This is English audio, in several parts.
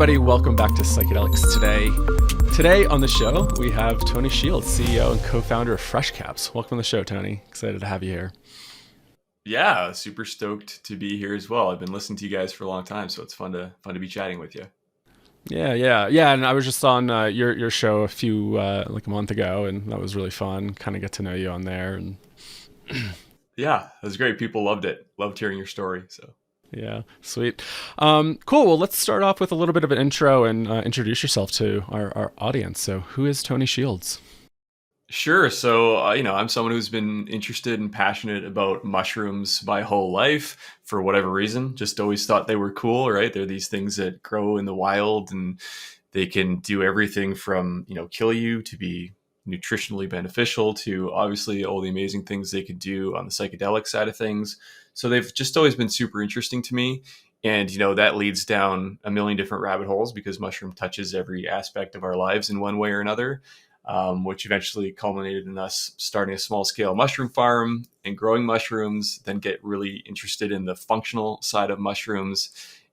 everybody. Welcome back to Psychedelics Today. Today on the show, we have Tony Shields, CEO and co-founder of FreshCaps. Welcome to the show, Tony. Excited to have you here. Yeah, super stoked to be here as well. I've been listening to you guys for a long time, so it's fun to be chatting with you. Yeah. And I was just on your show a few like a month ago, and that was really fun. Kind of get to know you on there, and yeah, it was great. People loved it. Loved hearing your story. So yeah, sweet. Cool. Well, let's start off with a little bit of an intro and introduce yourself to our audience. So, who is Tony Shields? Sure. So, I'm someone who's been interested and passionate about mushrooms my whole life for whatever reason. Just always thought they were cool, right? They're these things that grow in the wild and they can do everything from, kill you to be nutritionally beneficial to obviously all the amazing things they could do on the psychedelic side of things. So they've just always been super interesting to me. And, that leads down a million different rabbit holes because mushroom touches every aspect of our lives in one way or another. Which eventually culminated in us starting a small scale mushroom farm and growing mushrooms, then get really interested in the functional side of mushrooms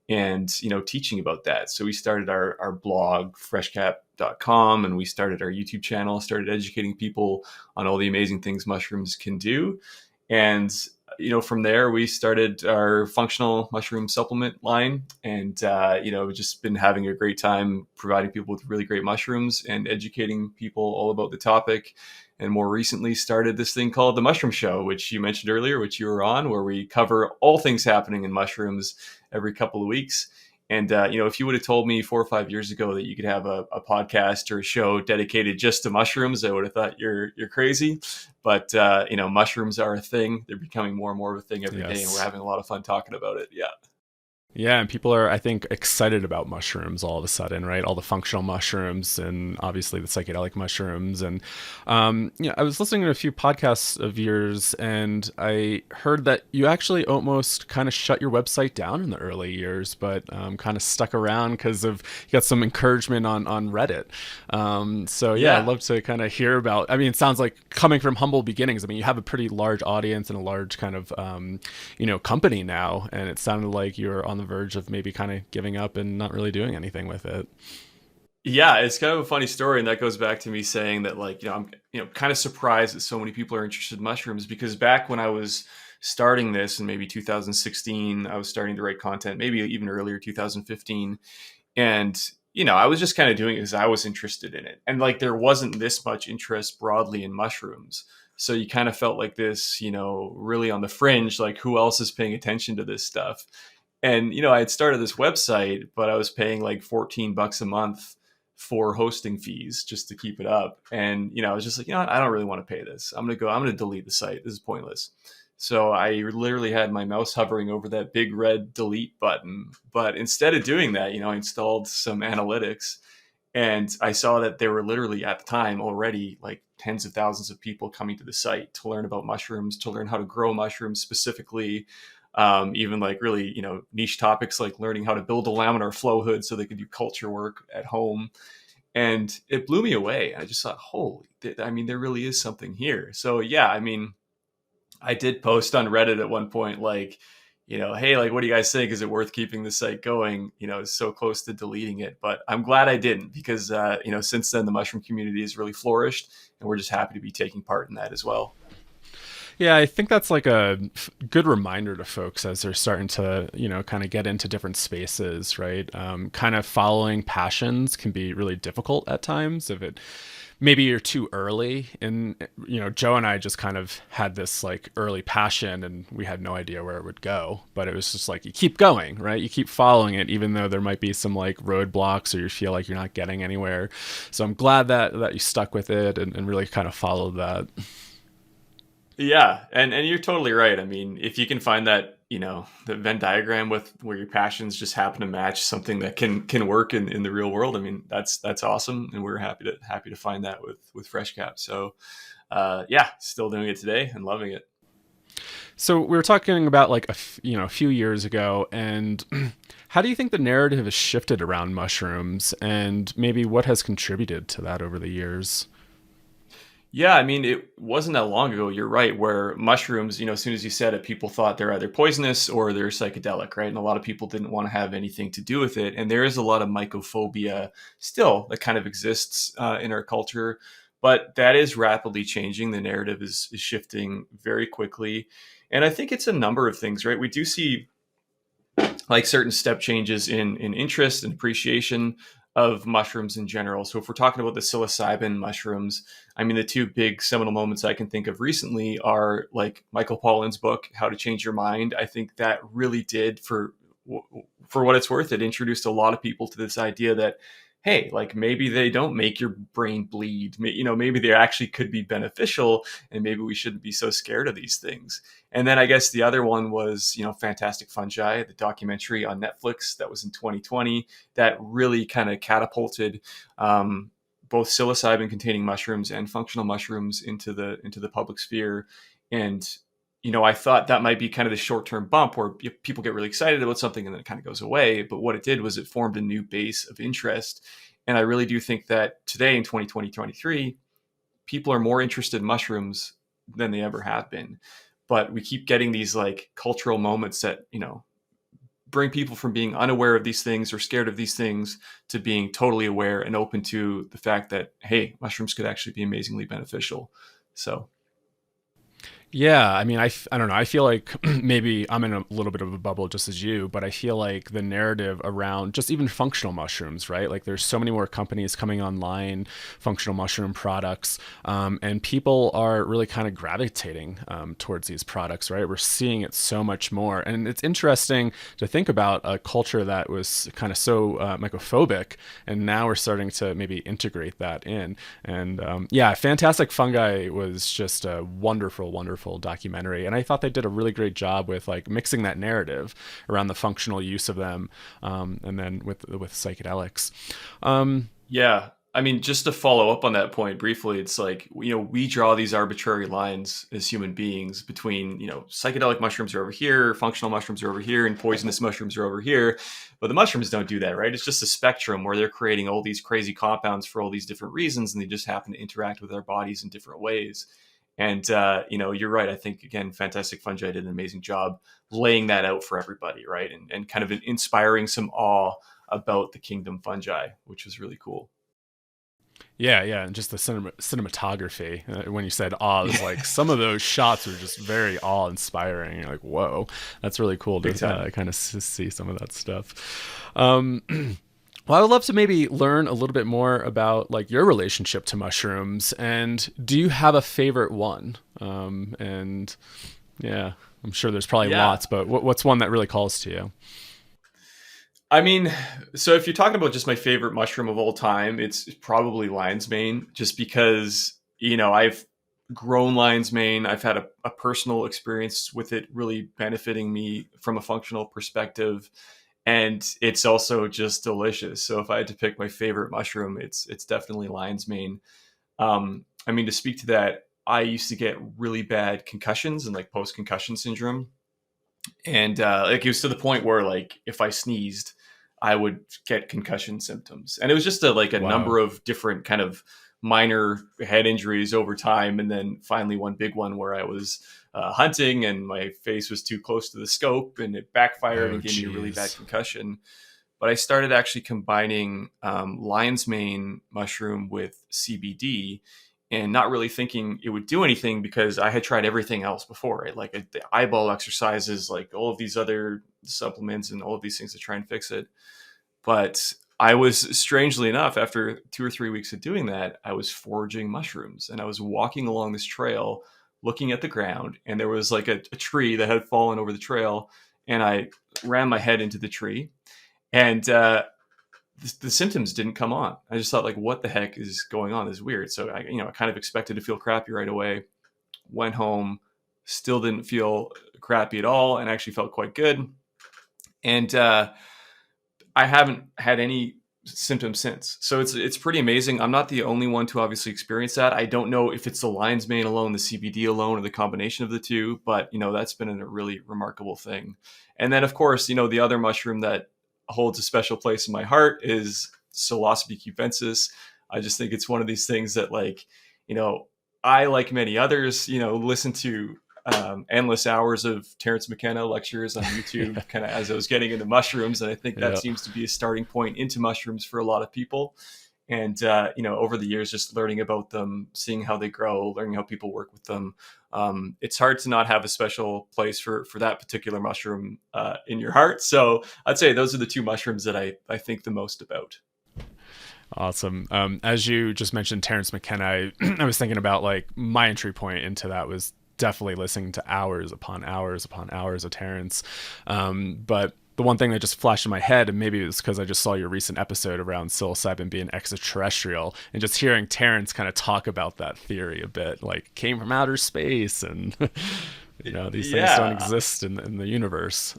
and, teaching about that. So we started our blog, freshcap.com, and we started our YouTube channel, started educating people on all the amazing things mushrooms can do. And from there, we started our functional mushroom supplement line and, just been having a great time providing people with really great mushrooms and educating people all about the topic. And more recently started this thing called The Mushroom Show, which you mentioned earlier, which you were on, where we cover all things happening in mushrooms every couple of weeks. And, if you would have told me 4 or 5 years ago that you could have a podcast or a show dedicated just to mushrooms, I would have thought you're crazy. But, mushrooms are a thing. They're becoming more and more of a thing every day. And we're having a lot of fun talking about it. Yeah. Yeah, and people are, I think, excited about mushrooms all of a sudden, right? All the functional mushrooms and obviously the psychedelic mushrooms. And, I was listening to a few podcasts of yours and I heard that you actually almost kind of shut your website down in the early years, but kind of stuck around because you got some encouragement on Reddit. I'd love to kind of hear about, it sounds like coming from humble beginnings. You have a pretty large audience and a large kind of, company now. And it sounded like you're on the verge of maybe kind of giving up and not really doing anything with it. Yeah, it's kind of a funny story. And that goes back to me saying that I'm, kind of surprised that so many people are interested in mushrooms because back when I was starting this in maybe 2016, I was starting to write content, maybe even earlier, 2015. And, I was just kind of doing it because I was interested in it. And there wasn't this much interest broadly in mushrooms. So you kind of felt like this, really on the fringe, like who else is paying attention to this stuff? And, I had started this website, but I was paying like $14 a month for hosting fees just to keep it up. And, I was just like, I don't really want to pay this. I'm going to delete the site. This is pointless. So I literally had my mouse hovering over that big red delete button. But instead of doing that, I installed some analytics and I saw that there were literally at the time already like tens of thousands of people coming to the site to learn about mushrooms, to learn how to grow mushrooms specifically. Even like really, niche topics like learning how to build a laminar flow hood so they could do culture work at home. And it blew me away. I just thought, there really is something here. So yeah, I did post on Reddit at one point, like, hey, like, what do you guys think? Is it worth keeping the site going? It's so close to deleting it, but I'm glad I didn't because, since then the mushroom community has really flourished and we're just happy to be taking part in that as well. Yeah, I think that's like a good reminder to folks as they're starting to, kind of get into different spaces, right? Kind of following passions can be really difficult at times if maybe you're too early. And, Joe and I just kind of had this like early passion and we had no idea where it would go, but it was just like, you keep going, right? You keep following it, even though there might be some like roadblocks or you feel like you're not getting anywhere. So I'm glad that you stuck with it and really kind of followed that. Yeah. And you're totally right. If you can find that, the Venn diagram with where your passions just happen to match something that can work in the real world. That's awesome. And we're happy to find that with FreshCap. So, still doing it today and loving it. So we were talking about like a few years ago, and how do you think the narrative has shifted around mushrooms and maybe what has contributed to that over the years? Yeah, I mean, it wasn't that long ago. You're right, where mushrooms, as soon as you said it, people thought they're either poisonous or they're psychedelic, right? And a lot of people didn't want to have anything to do with it. And there is a lot of mycophobia still that kind of exists in our culture, but that is rapidly changing. The narrative is shifting very quickly. And I think it's a number of things, right? We do see like certain step changes in interest and appreciation of mushrooms in general. So if we're talking about the psilocybin mushrooms, I mean, the two big seminal moments I can think of recently are like Michael Pollan's book, How to Change Your Mind. I think that really did, for what it's worth, it introduced a lot of people to this idea that, hey, like maybe they don't make your brain bleed. Maybe they actually could be beneficial, and maybe we shouldn't be so scared of these things. And then I guess the other one was, Fantastic Fungi, the documentary on Netflix that was in 2020 that really kind of catapulted both psilocybin containing mushrooms and functional mushrooms into the public sphere. And I thought that might be kind of the short-term bump where people get really excited about something and then it kind of goes away. But what it did was it formed a new base of interest. And I really do think that today in 2023, people are more interested in mushrooms than they ever have been. But we keep getting these like cultural moments that, bring people from being unaware of these things or scared of these things to being totally aware and open to the fact that, hey, mushrooms could actually be amazingly beneficial. So Yeah, I mean, I don't know. I feel like maybe I'm in a little bit of a bubble just as you, but I feel like the narrative around just even functional mushrooms, right? Like there's so many more companies coming online, functional mushroom products, and people are really kind of gravitating towards these products, right? We're seeing it so much more. And it's interesting to think about a culture that was kind of so mycophobic, and now we're starting to maybe integrate that in. And yeah, Fantastic Fungi was just a wonderful, wonderful documentary, and I thought they did a really great job with like mixing that narrative around the functional use of them, and then with psychedelics. yeah, I mean, just to follow up on that point briefly, it's like, we draw these arbitrary lines as human beings between, psychedelic mushrooms are over here, functional mushrooms are over here, and poisonous mushrooms are over here. But the mushrooms don't do that, right? It's just a spectrum where they're creating all these crazy compounds for all these different reasons, and they just happen to interact with our bodies in different ways. And, you're right. I think, again, Fantastic Fungi did an amazing job laying that out for everybody, right? And kind of inspiring some awe about the kingdom fungi, which was really cool. Yeah, yeah, and just the cinematography. When you said awe, it was like some of those shots were just very awe-inspiring. You're like, whoa, that's really cool Big to time. kind of see some of that stuff. Well, I would love to maybe learn a little bit more about like your relationship to mushrooms, and do you have a favorite one? And yeah, I'm sure there's probably Yeah. lots, but what's one that really calls to you? I mean, so if you're talking about just my favorite mushroom of all time, it's probably lion's mane, just because, I've grown lion's mane. I've had a personal experience with it really benefiting me from a functional perspective. And it's also just delicious. So if I had to pick my favorite mushroom, it's definitely lion's mane. I mean, to speak to that, I used to get really bad concussions and like post concussion syndrome, and like it was to the point where like if I sneezed, I would get concussion symptoms, and it was just a Wow. number of different kind of minor head injuries over time, and then finally one big one where I was hunting and my face was too close to the scope and it backfired Oh, and gave me a really bad geez. concussion. But I started actually combining lion's mane mushroom with CBD, and not really thinking it would do anything because I had tried everything else before, right? Like the eyeball exercises, like all of these other supplements and all of these things to try and fix it. But I was, strangely enough, after 2 or 3 weeks of doing that, I was foraging mushrooms and I was walking along this trail looking at the ground, and there was like a tree that had fallen over the trail, and I ran my head into the tree, and the symptoms didn't come on. I just thought, like, what the heck is going on? This is weird. So I kind of expected to feel crappy right away. Went home, still didn't feel crappy at all, and actually felt quite good. And I haven't had any symptoms since. So it's pretty amazing. I'm not the only one to obviously experience that. I don't know if it's the lion's mane alone, the CBD alone, or the combination of the two, but that's been a really remarkable thing. And then of course, the other mushroom that holds a special place in my heart is psilocybe cubensis. I just think it's one of these things that, like, you know, I, like many others, listen to endless hours of Terence McKenna lectures on YouTube, kind of as I was getting into mushrooms. And I think that Yeah. seems to be a starting point into mushrooms for a lot of people. And, over the years, just learning about them, seeing how they grow, learning how people work with them. It's hard to not have a special place for that particular mushroom in your heart. So I'd say those are the two mushrooms that I think the most about. Awesome. As you just mentioned, Terence McKenna, I was thinking about like my entry point into that was definitely listening to hours upon hours upon hours of Terence. But the one thing that just flashed in my head, and maybe it was because I just saw your recent episode around psilocybin being extraterrestrial, and just hearing Terence kind of talk about that theory a bit, like came from outer space, and these things don't Yeah. exist in the universe.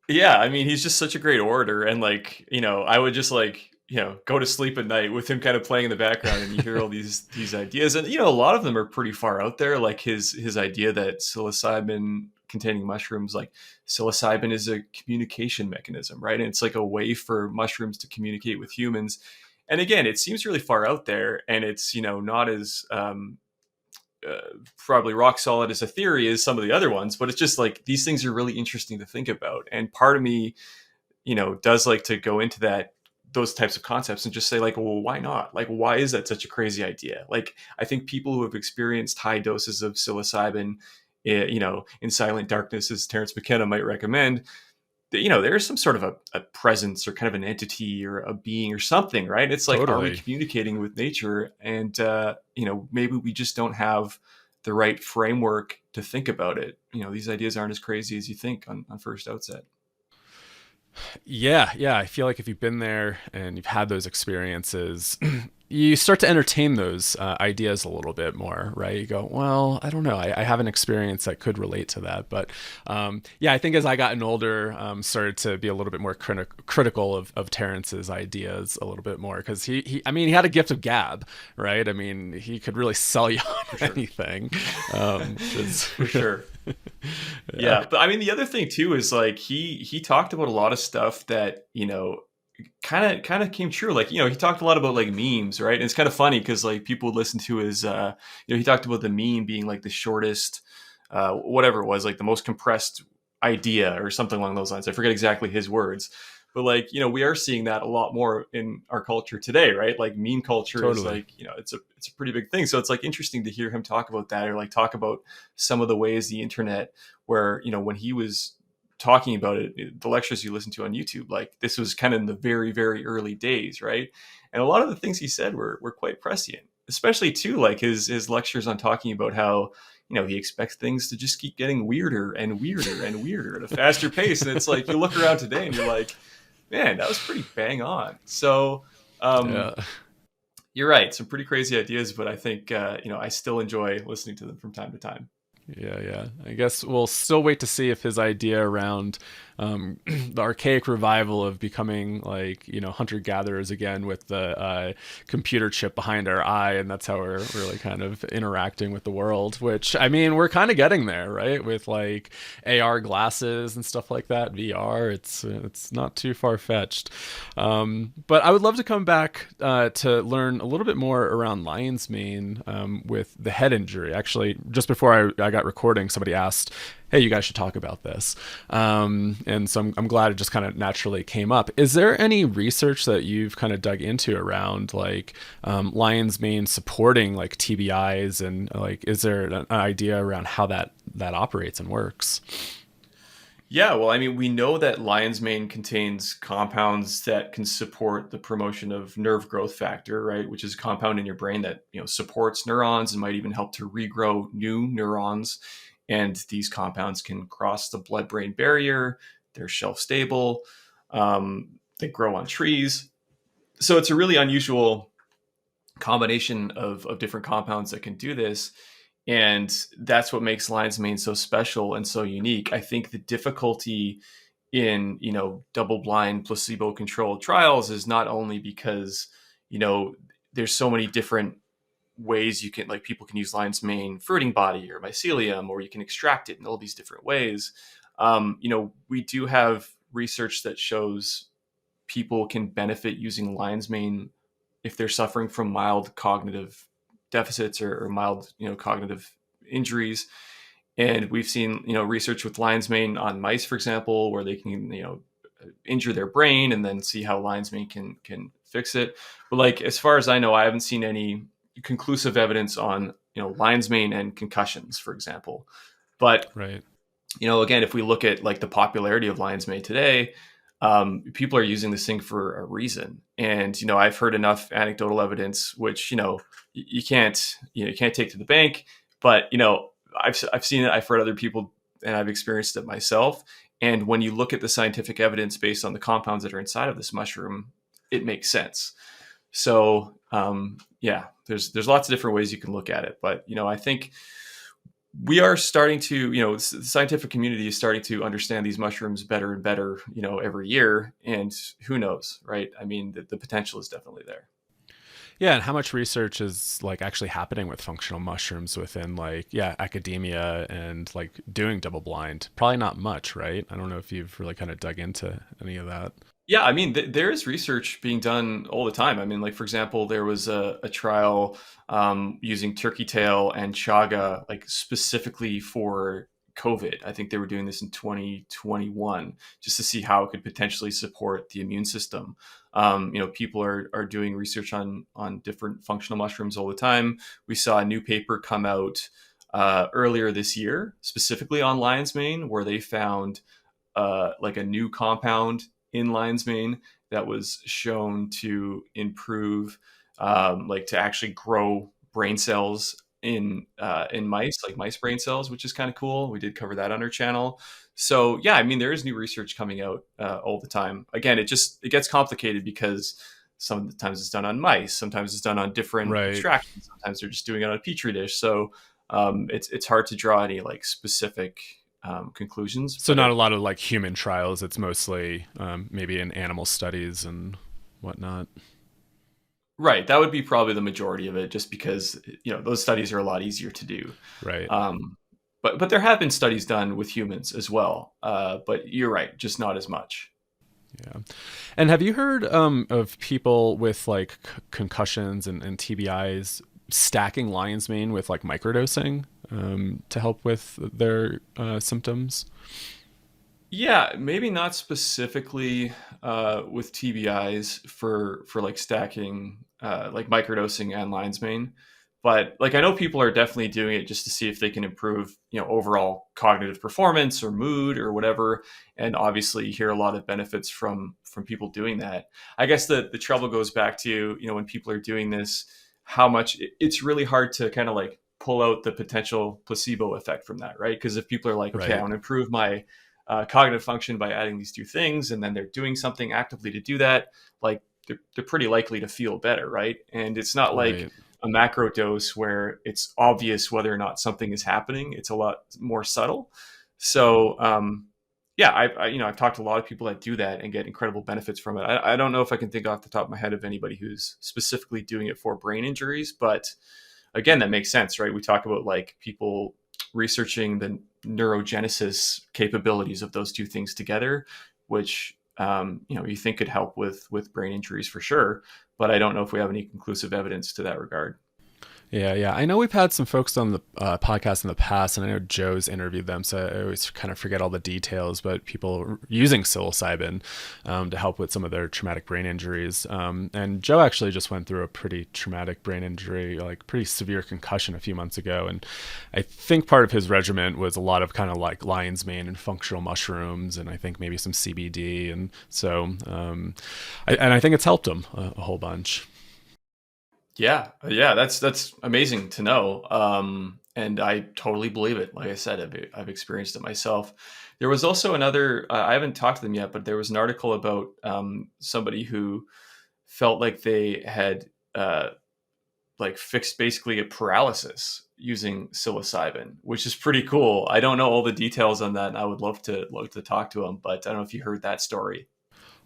Yeah, I mean, he's just such a great orator, and I would just go to sleep at night with him kind of playing in the background, and you hear all these ideas, and a lot of them are pretty far out there. Like his idea that psilocybin containing mushrooms, like psilocybin is a communication mechanism, right? And it's like a way for mushrooms to communicate with humans. And again, it seems really far out there, and it's not as probably rock solid as a theory as some of the other ones, but it's just like these things are really interesting to think about. And part of me, does like to go into those types of concepts and just say like, well, why not? Like, why is that such a crazy idea? Like, I think people who have experienced high doses of psilocybin, in silent darkness, as Terence McKenna might recommend, there is some sort of a presence or kind of an entity or a being or something, right? It's like, are we Totally. communicating with nature? And, maybe we just don't have the right framework to think about it. These ideas aren't as crazy as you think on first outset. Yeah, yeah. I feel like if you've been there and you've had those experiences, you start to entertain those ideas a little bit more, right? You go, well, I don't know. I have an experience that could relate to that. But yeah, I think as I gotten older, started to be a little bit more critical of Terrence's ideas a little bit more because I mean, he had a gift of gab, right? I mean, he could really sell you on For sure. anything. For sure. Yeah, Yeah, but I mean, the other thing too is like he talked about a lot of stuff that kind of came true. Like he talked a lot about like memes, right? And it's kind of funny because like people would listen to his he talked about the meme being like the shortest whatever it was, like the most compressed idea or something along those lines. I forget exactly his words. But like, we are seeing that a lot more in our culture today, right? Like meme culture is totally. like, it's a pretty big thing. So it's like interesting to hear him talk about that or like talk about some of the ways the internet where, when he was talking about it, the lectures you listen to on YouTube, like this was kind of in the very, very early days, right? And a lot of the things he said were quite prescient, especially too, like his lectures on talking about how, he expects things to just keep getting weirder and weirder and weirder at a faster pace. And it's like, you look around today and you're like, man, that was pretty bang on. So, Yeah. you're right. Some pretty crazy ideas, but I think, I still enjoy listening to them from time to time. Yeah, yeah. I guess we'll still wait to see if his idea around the archaic revival of becoming like hunter gatherers again with the computer chip behind our eye, and that's how we're really kind of interacting with the world. Which I mean, we're kind of getting there, right? With like AR glasses and stuff like that, VR. It's not too far fetched. But I would love to come back to learn a little bit more around lion's mane with the head injury. Actually, just before I got recording, somebody asked, hey, you guys should talk about this. And so I'm glad it just kind of naturally came up. Is there any research that you've kind of dug into around like lion's mane supporting like TBIs, and like is there an idea around how that operates and works? Yeah, well, I mean, we know that lion's mane contains compounds that can support the promotion of nerve growth factor, right? Which is a compound in your brain that, supports neurons and might even help to regrow new neurons. And these compounds can cross the blood-brain barrier. They're shelf stable. They grow on trees. So it's a really unusual combination of different compounds that can do this. And that's what makes lion's mane so special and so unique. I think the difficulty in, double blind placebo controlled trials is not only because, there's so many different ways you can, like, people can use lion's mane fruiting body or mycelium, or you can extract it in all these different ways. We do have research that shows people can benefit using lion's mane if they're suffering from mild cognitive deficits or mild, cognitive injuries. And we've seen, research with lion's mane on mice, for example, where they can, injure their brain and then see how lion's mane can fix it. But like, as far as I know, I haven't seen any conclusive evidence on, lion's mane and concussions, for example. But Right. again, if we look at like the popularity of lion's mane today, people are using this thing for a reason. And I've heard enough anecdotal evidence, which you can't take to the bank, but I've seen it. I've heard other people, and I've experienced it myself. And when you look at the scientific evidence based on the compounds that are inside of this mushroom, it makes sense. So yeah, there's lots of different ways you can look at it, but I think we are starting to, the scientific community is starting to understand these mushrooms better and better, every year. And who knows, right? I mean, the potential is definitely there. Yeah, and how much research is like actually happening with functional mushrooms within like academia and like doing double blind? Probably not much, right? I don't know if you've really kind of dug into any of that. Yeah, I mean, there is research being done all the time. I mean, like for example, there was a trial using turkey tail and chaga, like specifically for COVID. I think they were doing this in 2021, just to see how it could potentially support the immune system. People are doing research on different functional mushrooms all the time. We saw a new paper come out earlier this year, specifically on lion's mane, where they found like a new compound in lion's mane that was shown to improve, like to actually grow brain cells in mice, like mice brain cells, which is kind of cool. We did cover that on our channel. So yeah, I mean, there is new research coming out all the time. Again, it gets complicated because sometimes it's done on mice, sometimes it's done on different Right. extractions, sometimes they're just doing it on a petri dish. So it's hard to draw any like specific conclusions, So but not a lot of like human trials. It's mostly maybe in animal studies and whatnot. right, that would be probably the majority of it, just because those studies are a lot easier to do. Right. But there have been studies done with humans as well. But you're right, just not as much. Yeah. And have you heard of people with like concussions and TBIs stacking lion's mane with like microdosing to help with their symptoms? Yeah, maybe not specifically with TBIs for like stacking, like microdosing and lion's mane, but like I know people are definitely doing it just to see if they can improve, overall cognitive performance or mood or whatever. And obviously, you hear a lot of benefits from people doing that. I guess the trouble goes back to when people are doing this, how much it's really hard to kind of like pull out the potential placebo effect from that, right? Because if people are like, okay, I Right. want to improve my cognitive function by adding these two things, and then they're doing something actively to do that, like they're pretty likely to feel better, right? And it's not like Right. a macro dose where it's obvious whether or not something is happening. It's a lot more subtle. So yeah, I've talked to a lot of people that do that and get incredible benefits from it. I don't know if I can think off the top of my head of anybody who's specifically doing it for brain injuries, but again, that makes sense, right? We talk about like people researching the neurogenesis capabilities of those two things together, which you think could help with brain injuries for sure. But I don't know if we have any conclusive evidence to that regard. Yeah, yeah. I know we've had some folks on the podcast in the past, and I know Joe's interviewed them, so I always kind of forget all the details. But people using psilocybin to help with some of their traumatic brain injuries. And Joe actually just went through a pretty traumatic brain injury, like pretty severe concussion a few months ago. And I think part of his regimen was a lot of kind of like lion's mane and functional mushrooms, and I think maybe some CBD. And so, I think it's helped him a whole bunch. Yeah, yeah, that's amazing to know, and I totally believe it. Like I said, I've experienced it myself. There was also another. I haven't talked to them yet, but there was an article about somebody who felt like they had like fixed basically a paralysis using psilocybin, which is pretty cool. I don't know all the details on that, and I would love to talk to them, but I don't know if you heard that story.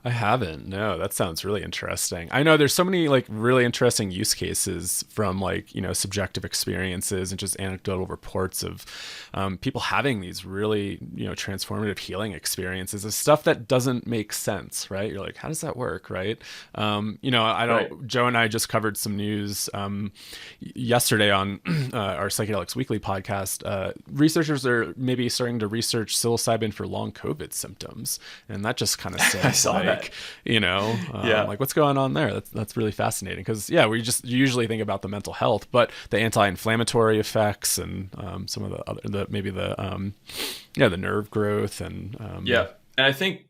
I haven't. No, that sounds really interesting. I know there's so many like really interesting use cases from like, subjective experiences and just anecdotal reports of people having these really, transformative healing experiences of stuff that doesn't make sense, right? You're like, how does that work, right? I Right. don't, Joe and I just covered some news yesterday on our Psychedelics Weekly podcast. Researchers are maybe starting to research psilocybin for long COVID symptoms. And that just kind of I says saw that. like, Yeah. like what's going on there? That's really fascinating because yeah, we just usually think about the mental health, but the anti-inflammatory effects and some of the other, the nerve growth and Yeah. And I think,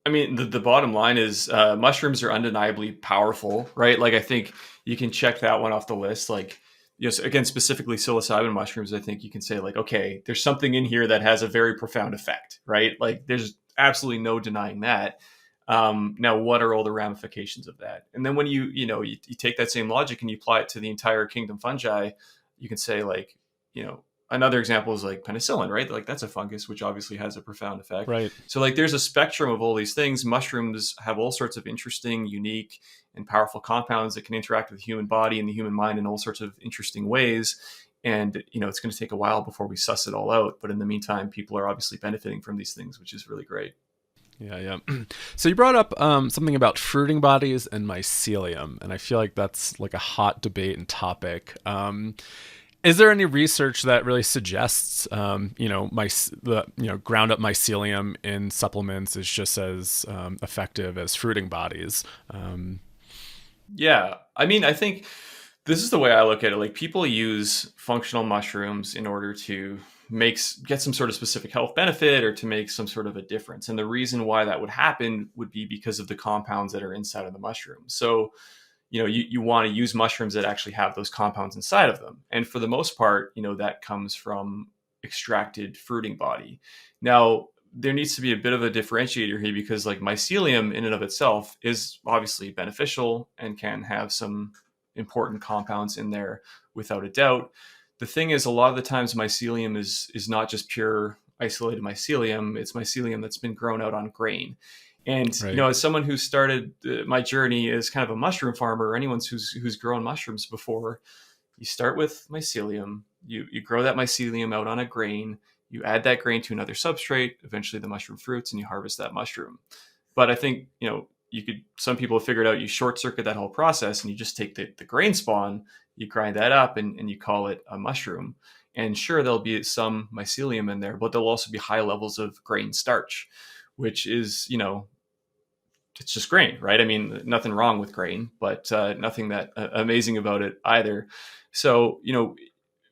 I mean, the bottom line is mushrooms are undeniably powerful, right? Like, I think you can check that one off the list. Like, yes, again, specifically psilocybin mushrooms, I think you can say, like, okay, there's something in here that has a very profound effect, right? Like, there's absolutely no denying that. Now, what are all the ramifications of that? And then when you take that same logic and you apply it to the entire kingdom fungi, you can say, like, another example is like penicillin, right? Like that's a fungus, which obviously has a profound effect. right. So like there's a spectrum of all these things. Mushrooms have all sorts of interesting, unique, and powerful compounds that can interact with the human body and the human mind in all sorts of interesting ways. And it's going to take a while before we suss it all out. But in the meantime, people are obviously benefiting from these things, which is really great. Yeah, yeah. So you brought up something about fruiting bodies and mycelium, and I feel like that's like a hot debate and topic. Is there any research that really suggests, ground up mycelium in supplements is just as effective as fruiting bodies? Yeah. I mean, I think this is the way I look at it. Like people use functional mushrooms in order to get some sort of specific health benefit or to make some sort of a difference. And the reason why that would happen would be because of the compounds that are inside of the mushroom. So, you want to use mushrooms that actually have those compounds inside of them. And for the most part, that comes from extracted fruiting body. Now, there needs to be a bit of a differentiator here because like mycelium in and of itself is obviously beneficial and can have some important compounds in there without a doubt. The thing is, a lot of the times mycelium is not just pure isolated mycelium, it's mycelium that's been grown out on grain. And Right. as someone who started my journey as kind of a mushroom farmer, or anyone who's grown mushrooms before, you start with mycelium, you grow that mycelium out on a grain, you add that grain to another substrate, eventually the mushroom fruits, and you harvest that mushroom. But I think some people have figured out you short circuit that whole process and you just take the grain spawn, you grind that up, and you call it a mushroom. And sure, there'll be some mycelium in there, but there'll also be high levels of grain starch, which is it's just grain, right? I mean, nothing wrong with grain, but nothing that amazing about it either. So,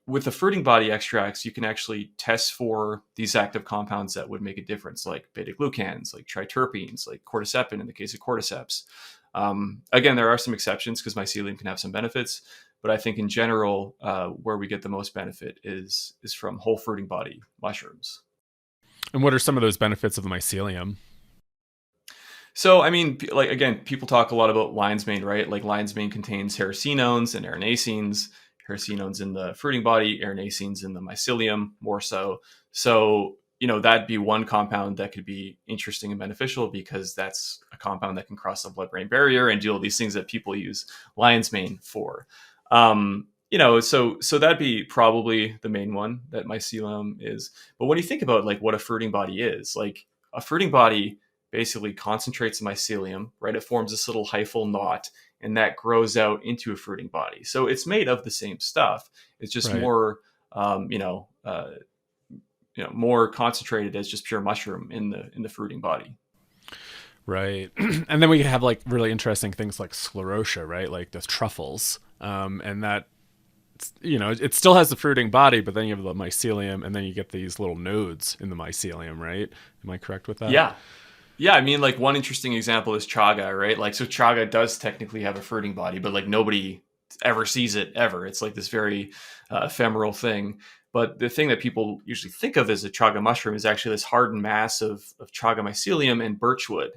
with the fruiting body extracts, you can actually test for these active compounds that would make a difference, like beta glucans, like triterpenes, like cordycepin in the case of cordyceps. Again, there are some exceptions because mycelium can have some benefits, but I think in general, where we get the most benefit is from whole fruiting body mushrooms. And what are some of those benefits of the mycelium? So, I mean, like again, people talk a lot about lion's mane, right? Like lion's mane contains hericenones and erinacines. Hericenones in the fruiting body, erinacines in the mycelium, more so. So, that'd be one compound that could be interesting and beneficial because that's a compound that can cross the blood-brain barrier and do all these things that people use lion's mane for. So that'd be probably the main one that mycelium is. But when you think about like what a fruiting body is, like a fruiting body basically concentrates the mycelium, right? It forms this little hyphal knot, and that grows out into a fruiting body. So it's made of the same stuff. It's just Right. more, more concentrated as just pure mushroom in the fruiting body. Right. And then we have like really interesting things like sclerotia, right? Like the truffles. And that, it still has the fruiting body, but then you have the mycelium and then you get these little nodes in the mycelium, right? Am I correct with that? Yeah. Yeah, I mean, like one interesting example is chaga, right? Like, so chaga does technically have a fruiting body, but like nobody ever sees it ever. It's like this very ephemeral thing. But the thing that people usually think of as a chaga mushroom is actually this hardened mass of chaga mycelium and birchwood.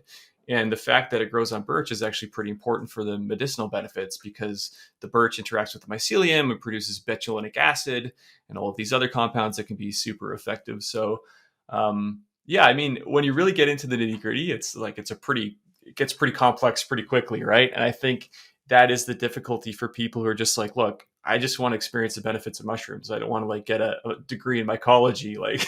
And the fact that it grows on birch is actually pretty important for the medicinal benefits because the birch interacts with the mycelium and produces betulinic acid and all of these other compounds that can be super effective. So, yeah, I mean, when you really get into the nitty gritty, it's a pretty it gets pretty complex pretty quickly, right? And I think that is the difficulty for people who are just like, look, I just want to experience the benefits of mushrooms. I don't want to like get a degree in mycology. Like,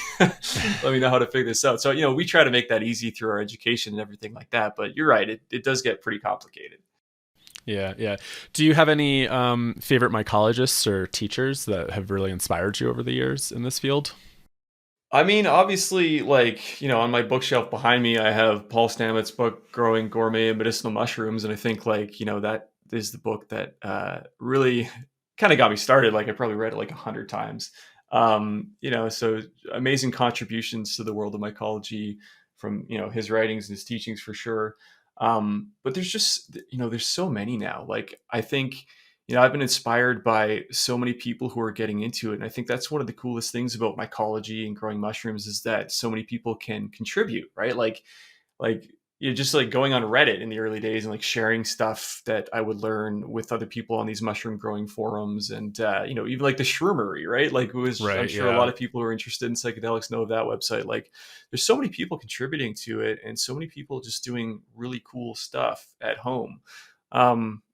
let me know how to figure this out. So, we try to make that easy through our education and everything like that. But you're right. It does get pretty complicated. Yeah, yeah. Do you have any favorite mycologists or teachers that have really inspired you over the years in this field? I mean, obviously, like, on my bookshelf behind me, I have Paul Stamets' book, Growing Gourmet and Medicinal Mushrooms. And I think, like, that is the book that really kind of got me started. Like, I probably read it like 100 times. So amazing contributions to the world of mycology from, his writings and his teachings for sure. But there's just, there's so many now. Like, I think, I've been inspired by so many people who are getting into it. And I think that's one of the coolest things about mycology and growing mushrooms is that so many people can contribute, right? Like just like going on Reddit in the early days and like sharing stuff that I would learn with other people on these mushroom growing forums. And, even like the Shroomery, right? Like I'm Right. sure a lot Yeah. of people who are interested in psychedelics know of that website. Like there's so many people contributing to it and so many people just doing really cool stuff at home.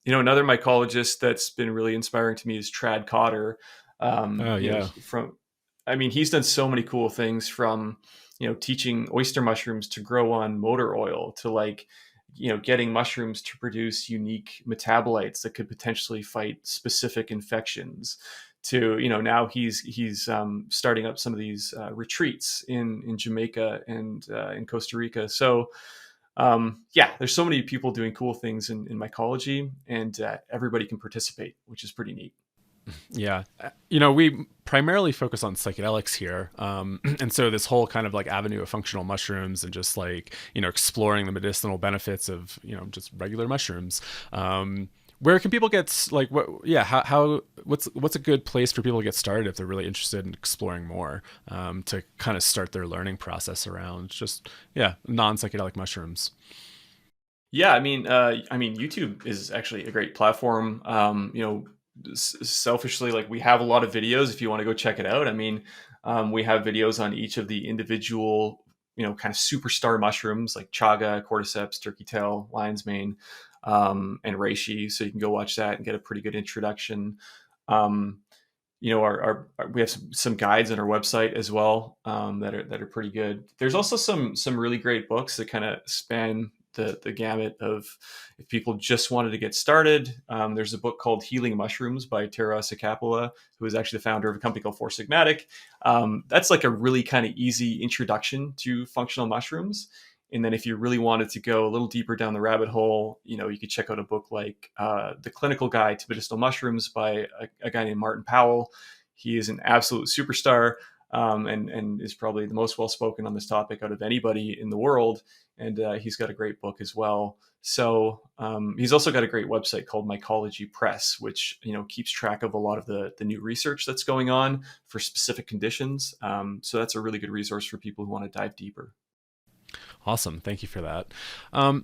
Another mycologist that's been really inspiring to me is Trad Cotter. Oh, yeah. He's done so many cool things from, teaching oyster mushrooms to grow on motor oil to like, getting mushrooms to produce unique metabolites that could potentially fight specific infections to, now he's starting up some of these retreats in Jamaica and in Costa Rica. So, there's so many people doing cool things in mycology, and everybody can participate, which is pretty neat. Yeah. We primarily focus on psychedelics here. And so this whole kind of like avenue of functional mushrooms and just like, exploring the medicinal benefits of, just regular mushrooms. Where can people get like what's a good place for people to get started if they're really interested in exploring more, to kind of start their learning process around just, non-psychedelic mushrooms? Yeah, YouTube is actually a great platform. Selfishly, like we have a lot of videos if you want to go check it out. We have videos on each of the individual, kind of superstar mushrooms like chaga, cordyceps, turkey tail, lion's mane, and reishi. So you can go watch that and get a pretty good introduction. Um, we have some guides on our website as well, that are pretty good. There's also some really great books that kind of span the gamut of if people just wanted to get started. There's a book called Healing Mushrooms by Terence McKennas, who is actually the founder of a company called Four Sigmatic. That's like a really kind of easy introduction to functional mushrooms. And then if you really wanted to go a little deeper down the rabbit hole, you could check out a book like The Clinical Guide to Medicinal Mushrooms by a guy named Martin Powell. He is an absolute superstar, and is probably the most well-spoken on this topic out of anybody in the world. And he's got a great book as well. So he's also got a great website called Mycology Press, which keeps track of a lot of the new research that's going on for specific conditions. So that's a really good resource for people who want to dive deeper. Awesome. Thank you for that.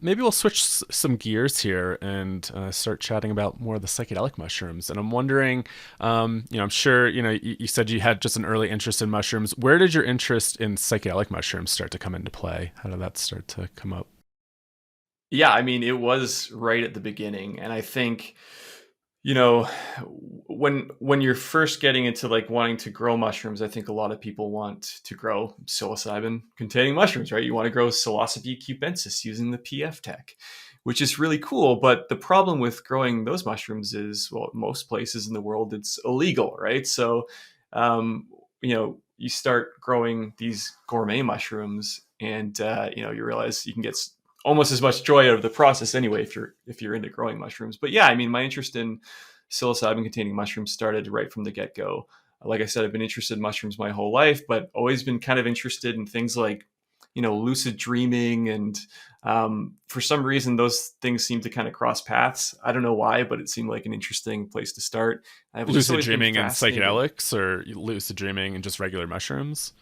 Maybe we'll switch some gears here and start chatting about more of the psychedelic mushrooms. And I'm wondering, I'm sure, you said you had just an early interest in mushrooms. Where did your interest in psychedelic mushrooms start to come into play? How did that start to come up? Yeah, it was right at the beginning. And I think, you know, when you're first getting into like wanting to grow mushrooms, I think a lot of people want to grow psilocybin containing mushrooms, right? You want to grow Psilocybe cubensis using the PF tech, which is really cool. But the problem with growing those mushrooms is, well, most places in the world it's illegal, right? So, you start growing these gourmet mushrooms, and you realize you can get almost as much joy out of the process anyway if you're into growing mushrooms. But yeah, my interest in psilocybin containing mushrooms started right from the get-go. Like I said, I've been interested in mushrooms my whole life, but always been kind of interested in things like lucid dreaming, and for some reason those things seem to kind of cross paths. I don't know why, but it seemed like an interesting place to start. I've just Lucid always been dreaming and fascinated. psychedelics, or lucid dreaming and just regular mushrooms?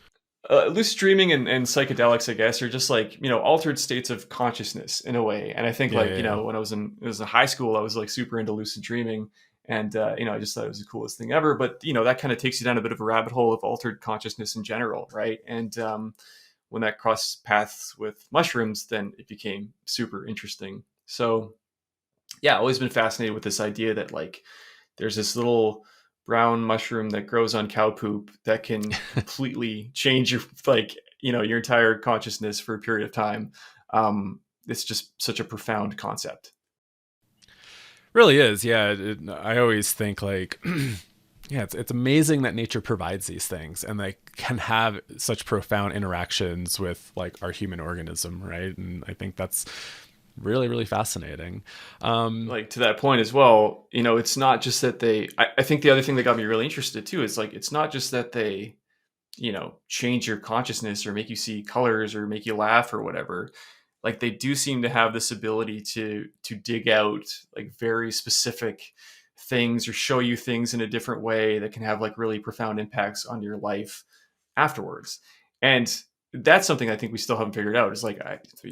Lucid dreaming and psychedelics, I guess, are just like altered states of consciousness in a way. And I think Yeah, like yeah, yeah. when I was in high school, I was like super into lucid dreaming, and I just thought it was the coolest thing ever. But that kind of takes you down a bit of a rabbit hole of altered consciousness in general, right? And when that crossed paths with mushrooms, then it became super interesting. So yeah, always been fascinated with this idea that like there's this little brown mushroom that grows on cow poop that can completely change your like your entire consciousness for a period of time. It's just such a profound concept. Really is, yeah. I always think like, yeah, it's amazing that nature provides these things and they can have such profound interactions with like our human organism, right? And I think that's really, really fascinating. Like to that point as well, it's not just that I think the other thing that got me really interested too is like it's not just that they change your consciousness or make you see colors or make you laugh or whatever. Like they do seem to have this ability to dig out like very specific things or show you things in a different way that can have like really profound impacts on your life afterwards. And that's something I think we still haven't figured out is like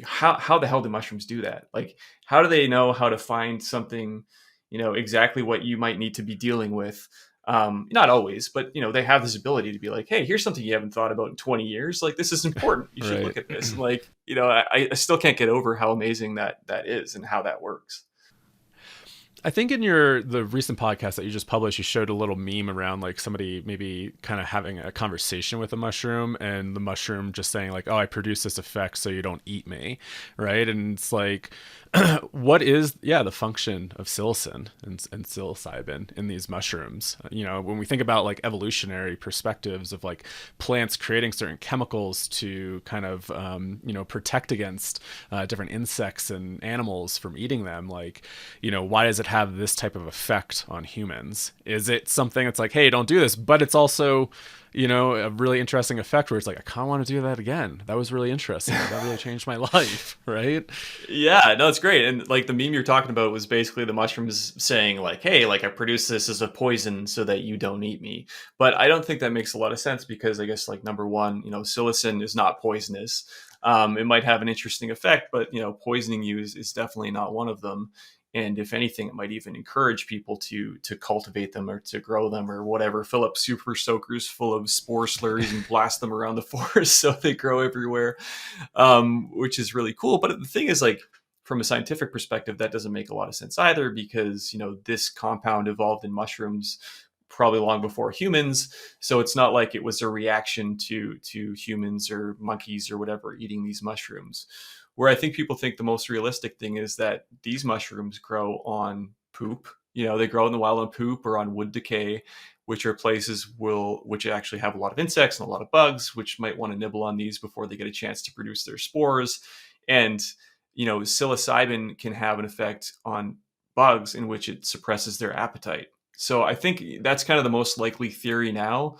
how the hell do mushrooms do that? Like how do they know how to find something, exactly what you might need to be dealing with? Not always, but they have this ability to be like, hey, here's something you haven't thought about in 20 years. Like this is important. You should Right. look at this. And like, I still can't get over how amazing that is and how that works. I think in the recent podcast that you just published, you showed a little meme around like somebody maybe kind of having a conversation with a mushroom and the mushroom just saying like, "Oh, I produce this effect so you don't eat me," right? And it's like, what is the function of psilocin and psilocybin in these mushrooms? When we think about like evolutionary perspectives of like plants creating certain chemicals to kind of protect against different insects and animals from eating them, like why does it have this type of effect on humans? Is it something that's like, hey, don't do this, but it's also a really interesting effect where it's like, I kind of want to do that again. That was really interesting. That really changed my life, right? Yeah, no, it's great. And like the meme you're talking about was basically the mushrooms saying like, hey, like I produce this as a poison so that you don't eat me. But I don't think that makes a lot of sense because I guess like number one, psilocin is not poisonous. It might have an interesting effect, but poisoning you is definitely not one of them. And if anything, it might even encourage people to cultivate them or to grow them or whatever. Fill up super soakers full of spore slurries and blast them around the forest so they grow everywhere, which is really cool. But the thing is, like, from a scientific perspective, that doesn't make a lot of sense either because this compound evolved in mushrooms probably long before humans, so it's not like it was a reaction to humans or monkeys or whatever eating these mushrooms. Where I think people think the most realistic thing is that these mushrooms grow on poop. They grow in the wild on poop or on wood decay, which are places which actually have a lot of insects and a lot of bugs, which might want to nibble on these before they get a chance to produce their spores. And psilocybin can have an effect on bugs in which it suppresses their appetite. So I think that's kind of the most likely theory now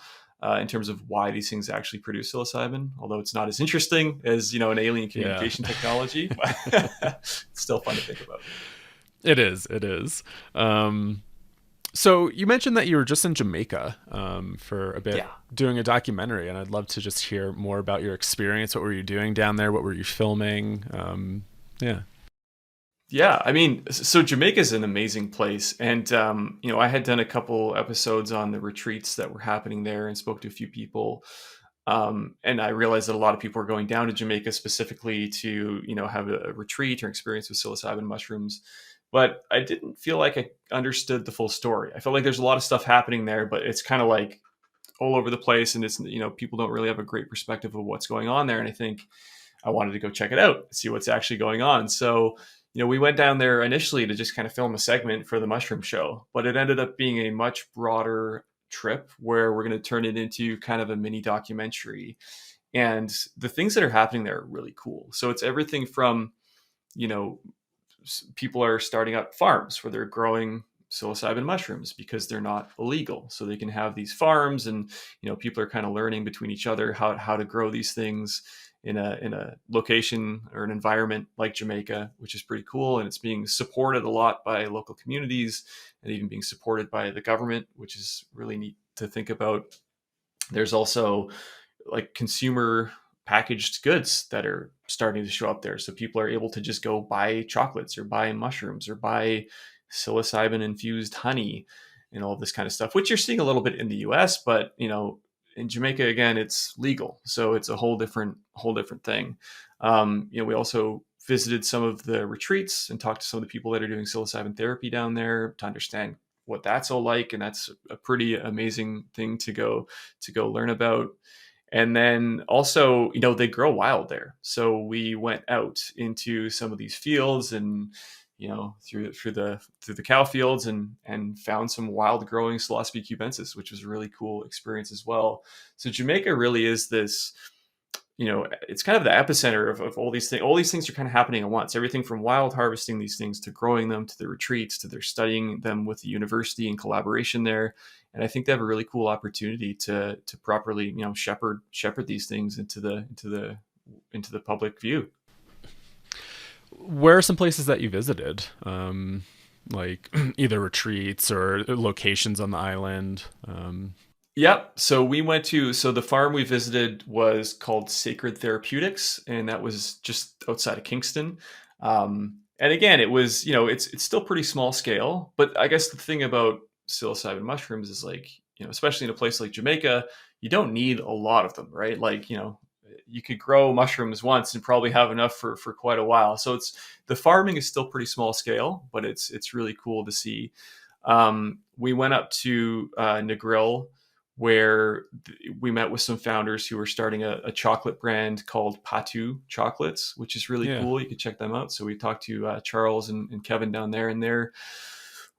in terms of why these things actually produce psilocybin, although it's not as interesting as, an alien Yeah. communication technology. It's still fun to think about. It is. It is. So you mentioned that you were just in Jamaica for a bit Yeah. doing a documentary, and I'd love to just hear more about your experience. What were you doing down there? What were you filming? Yeah. Yeah, I mean, so Jamaica is an amazing place, and I had done a couple episodes on the retreats that were happening there, and spoke to a few people, and I realized that a lot of people were going down to Jamaica specifically to have a retreat or experience with psilocybin mushrooms, but I didn't feel like I understood the full story. I felt like there's a lot of stuff happening there, but it's kind of like all over the place, and it's people don't really have a great perspective of what's going on there, and I think I wanted to go check it out, see what's actually going on. So, we went down there initially to just kind of film a segment for the mushroom show, but it ended up being a much broader trip where we're going to turn it into kind of a mini documentary. And the things that are happening there are really cool. So it's everything from, you know, people are starting up farms where they're growing psilocybin mushrooms because they're not illegal, so they can have these farms, and people are kind of learning between each other how to grow these things in a location or an environment like Jamaica, which is pretty cool, and it's being supported a lot by local communities and even being supported by the government, which is really neat to think about. There's also like consumer packaged goods that are starting to show up there. So people are able to just go buy chocolates or buy mushrooms or buy psilocybin infused honey and all of this kind of stuff, which you're seeing a little bit in the US, but in Jamaica, again, it's legal, so it's a whole different thing. We also visited some of the retreats and talked to some of the people that are doing psilocybin therapy down there to understand what that's all like, and that's a pretty amazing thing to go learn about. And then also, they grow wild there. So we went out into some of these fields and, through the cow fields and found some wild growing Psilocybe cubensis, which was a really cool experience as well. So Jamaica really is this, it's kind of the epicenter of all these things. All these things are kind of happening at once. Everything from wild harvesting these things to growing them to the retreats to their studying them with the university in collaboration there. And I think they have a really cool opportunity to properly, shepherd these things into the public view. Where are some places that you visited? Like either retreats or locations on the island? Yep. So the farm we visited was called Sacred Therapeutics, and that was just outside of Kingston. And again, it was, it's still pretty small scale, but I guess the thing about psilocybin mushrooms is like, especially in a place like Jamaica, you don't need a lot of them, right? Like, you could grow mushrooms once and probably have enough for quite a while. So the farming is still pretty small scale, but it's really cool to see. We went up to Negril, where we met with some founders who were starting a chocolate brand called Patu Chocolates, which is really cool. You can check them out. So we talked to Charles and Kevin down there, and they're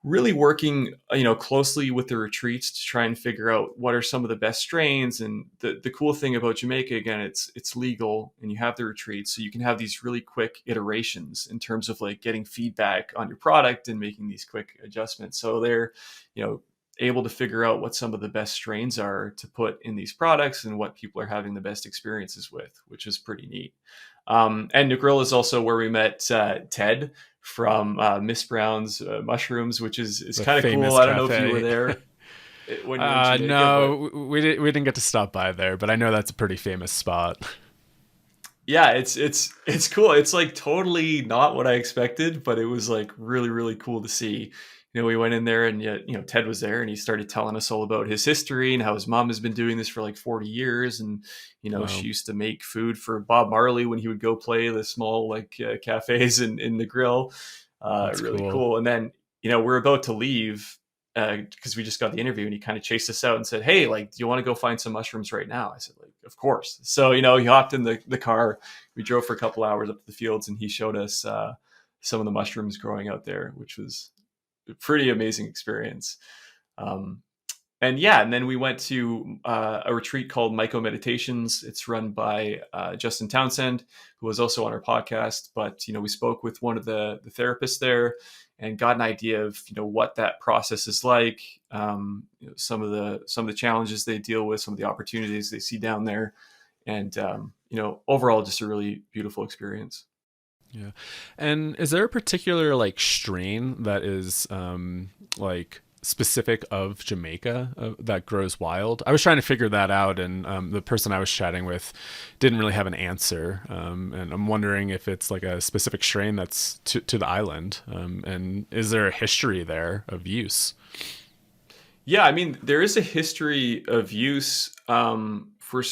really working, closely with the retreats to try and figure out what are some of the best strains. And the cool thing about Jamaica, again, it's legal, and you have the retreats, so you can have these really quick iterations in terms of like getting feedback on your product and making these quick adjustments. So they're, able to figure out what some of the best strains are to put in these products and what people are having the best experiences with, which is pretty neat. And Negril is also where we met Ted from Miss Brown's Mushrooms, which is kind of cool. I don't know if you were there when you were in Jamaica. No, we didn't get to stop by there, but I know that's a pretty famous spot. Yeah, it's cool. It's like totally not what I expected, but it was like really, really cool to see. We went in there, and yet, Ted was there, and he started telling us all about his history and how his mom has been doing this for like 40 years. And, Wow. She used to make food for Bob Marley when he would go play the small cafes in the grill. That's really cool. And then, we're about to leave because we just got the interview, and he kind of chased us out and said, "Hey, like, do you want to go find some mushrooms right now?" I said, like, of course. So, he hopped in the car. We drove for a couple hours up to the fields, and he showed us some of the mushrooms growing out there, which was pretty amazing experience. And then we went to a retreat called Myco-Meditations. It's run by Justin Townsend, who was also on our podcast. But we spoke with one of the therapists there and got an idea of what that process is like, some of the challenges they deal with, some of the opportunities they see down there, and overall just a really beautiful experience. Yeah. And is there a particular like strain that is like specific of Jamaica that grows wild? I was trying to figure that out, and the person I was chatting with didn't really have an answer. And I'm wondering if it's like a specific strain that's to the island. And is there a history there of use? Yeah, I mean, there is a history of use for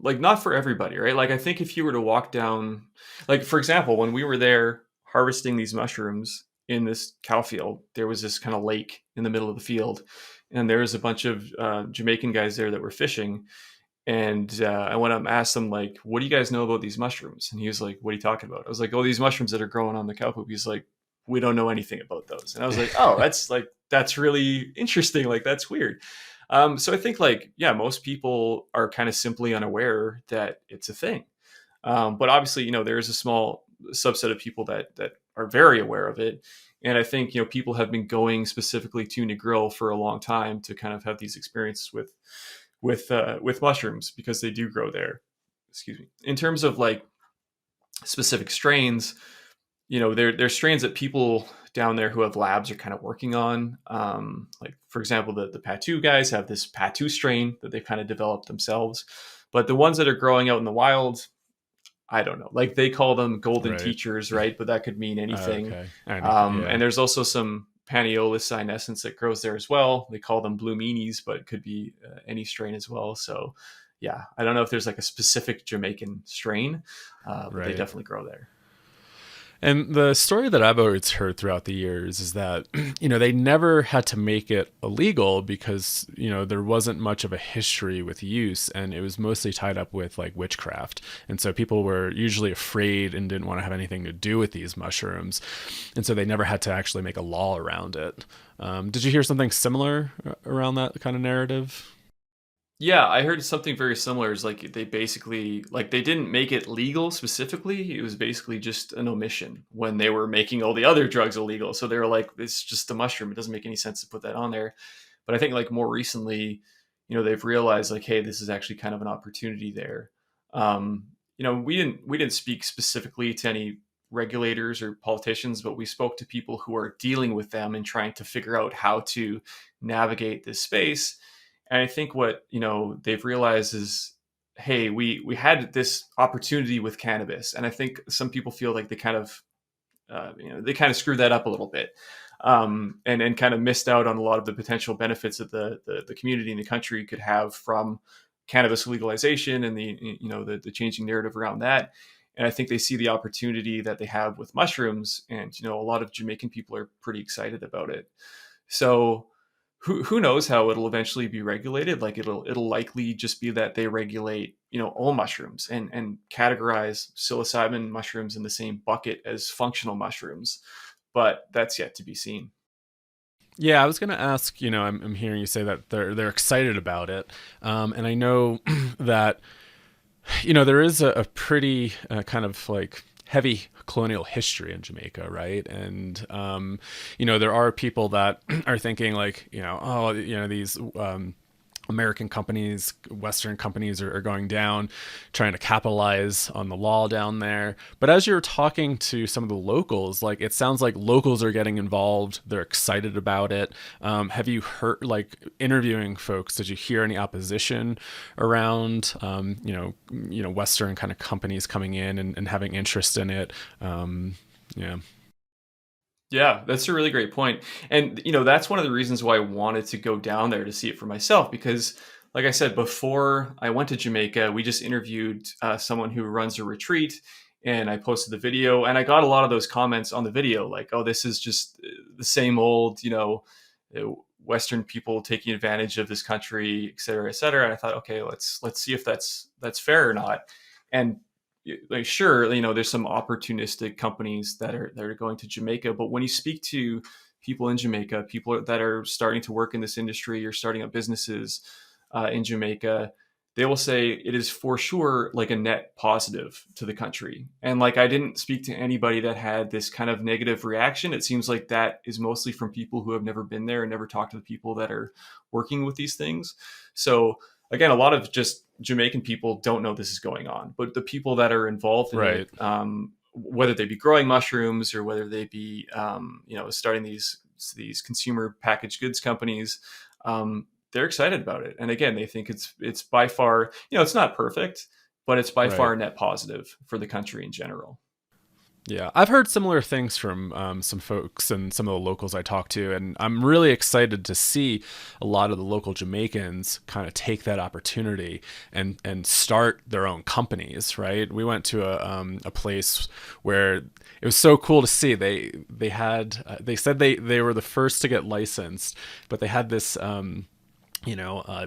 like not for everybody, right? Like I think if you were to walk down, like for example, when we were there harvesting these mushrooms in this cow field, there was this kind of lake in the middle of the field, and there was a bunch of Jamaican guys there that were fishing. And I went up and asked them, like, "What do you guys know about these mushrooms?" And he was like, "What are you talking about?" I was like, "Oh, these mushrooms that are growing on the cow poop." He's like, "We don't know anything about those." And I was like, "Oh, that's really interesting. Like, that's weird." So I think most people are kind of simply unaware that it's a thing. But obviously, there is a small subset of people that are very aware of it. And I think, people have been going specifically to Negril for a long time to kind of have these experiences with mushrooms because they do grow there. Excuse me. In terms of like specific strains, there's strains that people down there who have labs are kind of working on. Like for example, the Patu guys have this Patu strain that they've kind of developed themselves. But the ones that are growing out in the wild, I don't know. Like they call them golden teachers, right? But that could mean anything. Okay. And there's also some Panaeolus sinensis that grows there as well. They call them blue meanies, but it could be any strain as well. So yeah, I don't know if there's like a specific Jamaican strain, but they Right. definitely grow there. And the story that I've always heard throughout the years is that, they never had to make it illegal because, there wasn't much of a history with use, and it was mostly tied up with like witchcraft. And so people were usually afraid and didn't want to have anything to do with these mushrooms. And so they never had to actually make a law around it. Did you hear something similar around that kind of narrative? Yeah, I heard something very similar. Is like they basically like they didn't make it legal specifically. It was basically just an omission when they were making all the other drugs illegal. So they were like, it's just a mushroom. It doesn't make any sense to put that on there. But I think like more recently, they've realized like, hey, this is actually kind of an opportunity there. Um, we didn't speak specifically to any regulators or politicians, but we spoke to people who are dealing with them and trying to figure out how to navigate this space. And I think what they've realized is, hey, we had this opportunity with cannabis, and I think some people feel like they kind of they kind of screwed that up a little bit, and kind of missed out on a lot of the potential benefits that the community and the country could have from cannabis legalization and the changing narrative around that. And I think they see the opportunity that they have with mushrooms, and a lot of Jamaican people are pretty excited about it. So who knows how it'll eventually be regulated? Like it'll likely just be that they regulate all mushrooms and categorize psilocybin mushrooms in the same bucket as functional mushrooms, but that's yet to be seen. Yeah, I was going to ask. I'm hearing you say that they're excited about it, and I know that there is a pretty kind of like heavy colonial history in Jamaica, right? And there are people that are thinking like, these American companies, Western companies are going down, trying to capitalize on the law down there. But as you're talking to some of the locals, like it sounds like locals are getting involved. They're excited about it. Have you heard, like interviewing folks, did you hear any opposition around, Western kind of companies coming in and having interest in it? Yeah. Yeah, that's a really great point. And that's one of the reasons why I wanted to go down there to see it for myself because like I said before I went to Jamaica, we just interviewed someone who runs a retreat, and I posted the video, and I got a lot of those comments on the video like, oh, this is just the same old, uh, Western people taking advantage of this country, et cetera, et cetera. And I thought, okay, let's see if that's fair or not. And like, sure, there's some opportunistic companies that are going to Jamaica, but when you speak to people in Jamaica, people that are starting to work in this industry or starting up businesses in Jamaica, they will say it is for sure like a net positive to the country. And like I didn't speak to anybody that had this kind of negative reaction. It seems like that is mostly from people who have never been there and never talked to the people that are working with these things. So again, a lot of just Jamaican people don't know this is going on, but the people that are involved in Right. it, whether they be growing mushrooms or whether they be, starting these consumer packaged goods companies, they're excited about it. And again, they think it's by far, it's not perfect, but it's by Right. far a net positive for the country in general. Yeah, I've heard similar things from some folks and some of the locals I talk to, and I'm really excited to see a lot of the local Jamaicans kind of take that opportunity and start their own companies. Right? We went to a place where it was so cool to see. They had they said they were the first to get licensed, but they had this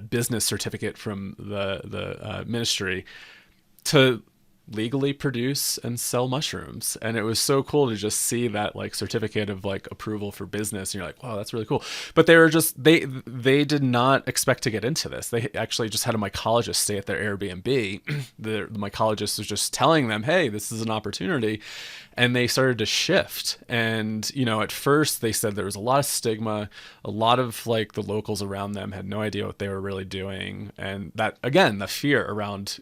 business certificate from the ministry to legally produce and sell mushrooms. And it was so cool to just see that like certificate of like approval for business, and you're like, wow, that's really cool. But they were just they did not expect to get into this. They actually just had a mycologist stay at their Airbnb. The mycologist was just telling them, hey, this is an opportunity. And they started to shift. And at first they said there was a lot of stigma. A lot of like the locals around them had no idea what they were really doing. And that, again, the fear around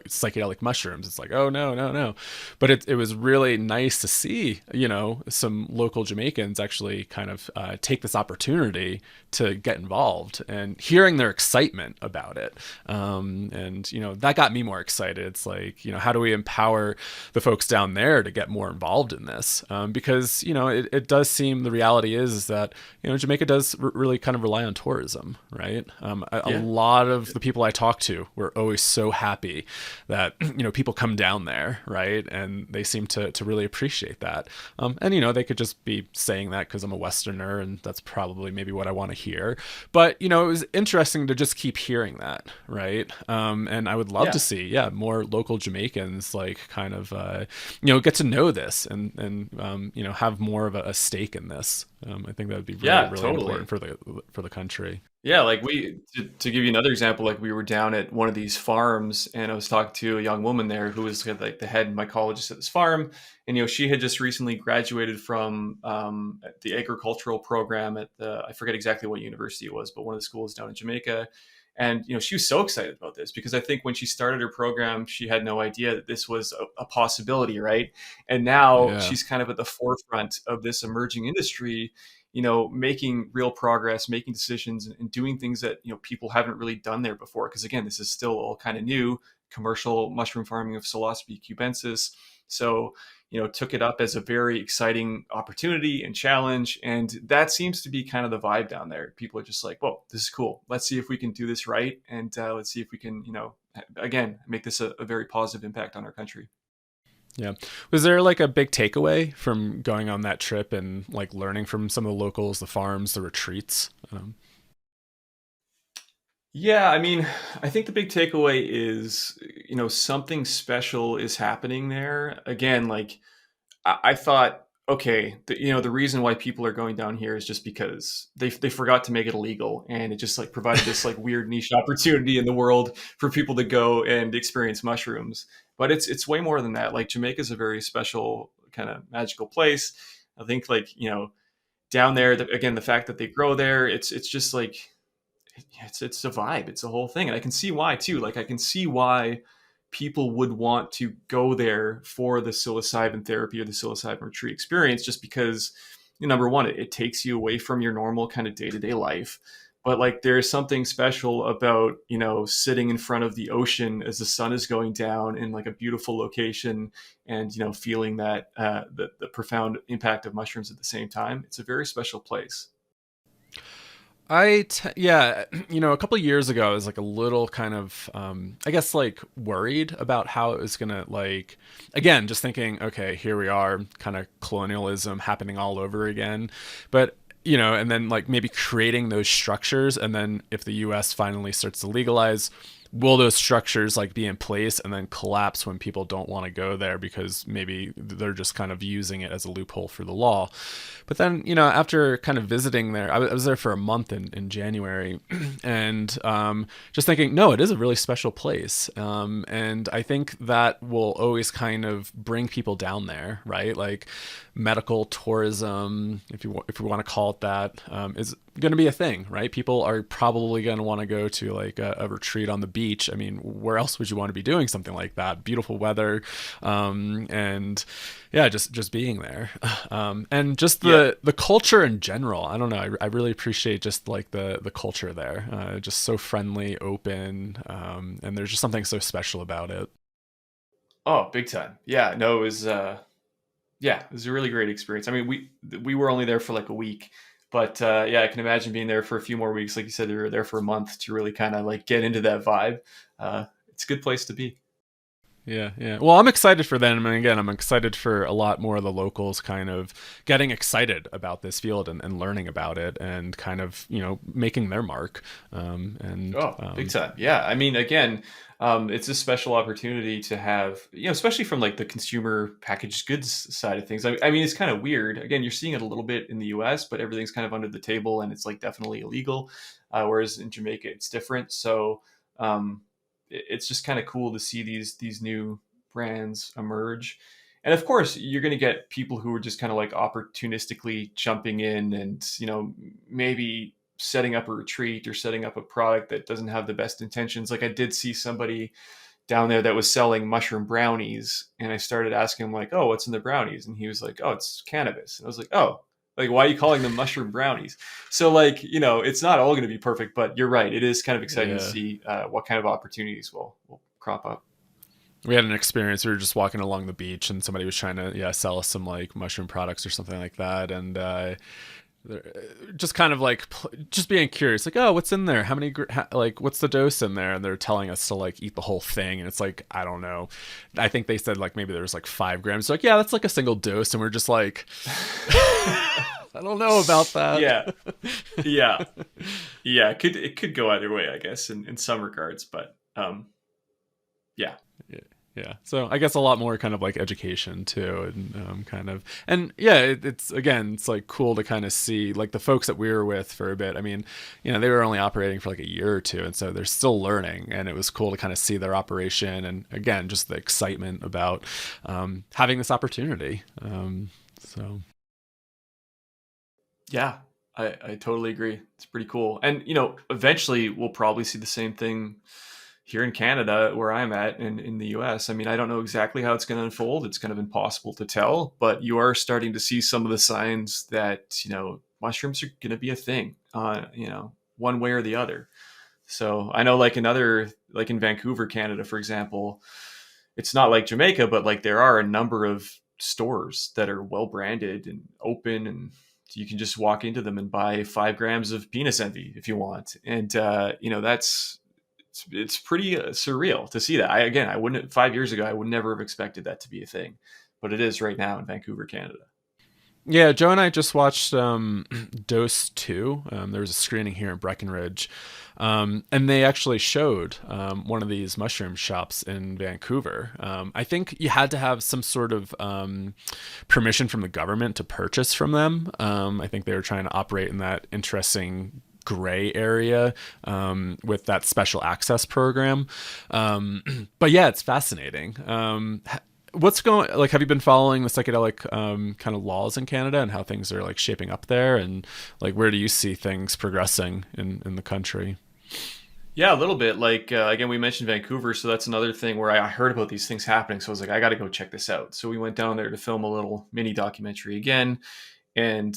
psychedelic mushrooms, it's like, like, oh no, no, no. But it was really nice to see, some local Jamaicans actually kind of take this opportunity to get involved, and hearing their excitement about it. And that got me more excited. It's like, how do we empower the folks down there to get more involved in this? Because, it does seem, the reality is that, Jamaica does really kind of rely on tourism, right? A Yeah. lot of the people I talk to were always so happy that, people come down there, right? And they seem to really appreciate that. And, they could just be saying that because I'm a Westerner and that's probably maybe what I want to hear. But, it was interesting to just keep hearing that, right? And I would love to Yeah. see, more local Jamaicans like kind of, get to know this and have more of a stake in this. I think that would be really, Yeah, really totally. important for the country. Yeah, like to give you another example, like we were down at one of these farms and I was talking to a young woman there who was like the head mycologist at this farm. And, she had just recently graduated from the agricultural program at I forget exactly what university it was, but one of the schools down in Jamaica. And, she was so excited about this because I think when she started her program, she had no idea that this was a possibility, right? And now Yeah. she's kind of at the forefront of this emerging industry, making real progress, making decisions, and doing things that people haven't really done there before. Because again, this is still all kind of new, commercial mushroom farming of psilocybe cubensis. So took it up as a very exciting opportunity and challenge, and that seems to be kind of the vibe down there. People are just like, "Whoa, this is cool. Let's see if we can do this right, and let's see if we can, again, make this a very positive impact on our country." Yeah. Was there like a big takeaway from going on that trip and like learning from some of the locals, the farms, the retreats? Yeah, I mean, I think the big takeaway is, something special is happening there. Again, like I thought, okay, the reason why people are going down here is just because they forgot to make it illegal, and it just like provided this like weird niche opportunity in the world for people to go and experience mushrooms. But it's way more than that. Like Jamaica is a very special kind of magical place. I think like down there, again, the fact that they grow there, it's just like it's a vibe. It's a whole thing, and I can see why too. Like I can see why people would want to go there for the psilocybin therapy or the psilocybin retreat experience, just because number one, it takes you away from your normal kind of day to day life. But like there's something special about sitting in front of the ocean as the sun is going down in like a beautiful location, and feeling that the profound impact of mushrooms at the same time. It's a very special place. Yeah, a couple of years ago, I was like a little kind of, I guess, like worried about how it was gonna like, again, just thinking, okay, here we are, kind of colonialism happening all over again, but and then like maybe creating those structures, and then if the U.S. finally starts to legalize, will those structures like be in place and then collapse when people don't want to go there because maybe they're just kind of using it as a loophole for the law? But then, after kind of visiting there, I was there for a month in January, and just thinking, no, it is a really special place. And I think that will always kind of bring people down there, right? Like medical tourism, if we want to call it that, is going to be a thing, right? People are probably going to want to go to like a retreat on the beach. I mean, where else would you want to be doing something like that? Beautiful weather, and yeah, just being there, and just Yeah. the culture in general. I don't know. I really appreciate just like the culture there. Just so friendly, open, and there's just something so special about it. Oh, big time. Yeah. No, it was. Yeah, it was a really great experience. I mean, we were only there for like a week, but yeah, I can imagine being there for a few more weeks. Like you said, you were there for a month to really kind of like get into that vibe. It's a good place to be. Yeah, yeah. Well, I'm excited for them, and again, I'm excited for a lot more of the locals kind of getting excited about this field and learning about it, and kind of making their mark. And Oh, big time. Yeah. I mean, again, it's a special opportunity to have, especially from like the consumer packaged goods side of things. I mean, it's kind of weird. Again, you're seeing it a little bit in the US, but everything's kind of under the table and it's like definitely illegal. Whereas in Jamaica, it's different. So it's just kind of cool to see these new brands emerge. And of course, you're going to get people who are just kind of like opportunistically jumping in and, maybe setting up a retreat or setting up a product that doesn't have the best intentions. Like I did see somebody down there that was selling mushroom brownies, and I started asking him like, "Oh, what's in the brownies?" And he was like, "Oh, it's cannabis." And I was like, "Oh, like why are you calling them mushroom brownies?" So like, it's not all going to be perfect, but you're right. It is kind of exciting to Yeah. see what kind of opportunities will crop up. We had an experience. We were just walking along the beach, and somebody was trying to, yeah, sell us some like mushroom products or something like that. And just kind of like just being curious, like, oh, what's in there? How many, like, what's the dose in there? And they're telling us to like eat the whole thing, and it's like, I don't know. I think they said like maybe there was like 5 grams. So like, yeah, that's like a single dose, and we're just like, I don't know about Yeah, that. yeah, yeah. It could go either way, I guess, in some regards, but yeah. Yeah. Yeah. So I guess a lot more kind of like education too, and kind of, and yeah, it's again, it's like cool to kind of see like the folks that we were with for a bit. I mean, they were only operating for like a year or two, and so they're still learning, and it was cool to kind of see their operation, and again, just the excitement about having this opportunity. So Yeah, I totally agree. It's pretty cool. And, eventually we'll probably see the same thing here in Canada where I'm at and in the US. I mean, I don't know exactly how it's going to unfold. It's kind of impossible to tell, but you are starting to see some of the signs that, mushrooms are going to be a thing, one way or the other. So I know like in Vancouver, Canada, for example, it's not like Jamaica, but like there are a number of stores that are well branded and open, and you can just walk into them and buy 5 grams of penis envy if you want. And, it's pretty surreal to see that. I wouldn't, 5 years ago, I would never have expected that to be a thing, but it is right now in Vancouver, Canada. yeah, Joe and I just watched Dose 2. There was a screening here in Breckenridge. And they actually showed one of these mushroom shops in Vancouver. I think you had to have some sort of permission from the government to purchase from them. I think they were trying to operate in that interesting gray area with that special access program. But yeah, it's fascinating. What's going, like, have you been following the psychedelic kind of laws in Canada and how things are like shaping up there, and like where do you see things progressing in the country? Yeah, a little bit. Like, again, we mentioned Vancouver, so that's another thing where I heard about these things happening. So I was like, I got to go check this out. So we went down there to film a little mini documentary again, and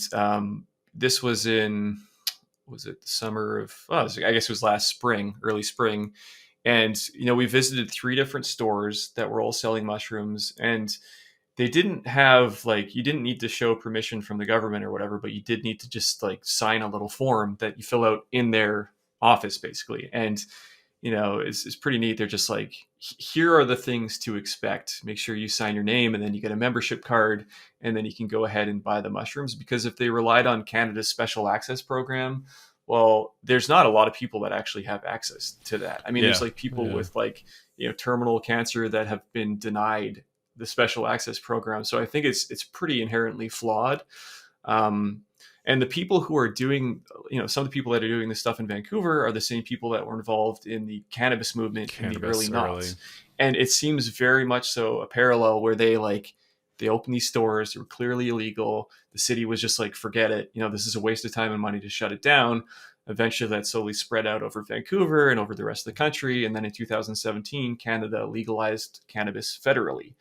this was it the summer of? Oh, I guess it was last spring, early spring, and we visited 3 different stores that were all selling mushrooms, and they didn't have, like, you didn't need to show permission from the government or whatever, but you did need to just like sign a little form that you fill out in their office basically. And it's pretty neat. They're just like, here are the things to expect. Make sure you sign your name, and then you get a membership card, and then you can go ahead and buy the mushrooms. Because if they relied on Canada's special access program, well, there's not a lot of people that actually have access to that. I mean, there's Yeah, like people yeah, with like, terminal cancer that have been denied the special access program. So I think it's pretty inherently flawed. Um, and the people who are doing, some of the people that are doing this stuff in Vancouver are the same people that were involved in the cannabis movement in the early cannabis noughts. early. And it seems very much so a parallel where they opened these stores. They were clearly illegal. The city was just like, forget it. This is a waste of time and money to shut it down. Eventually, that slowly spread out over Vancouver and over the rest of the country. And then in 2017, Canada legalized cannabis federally.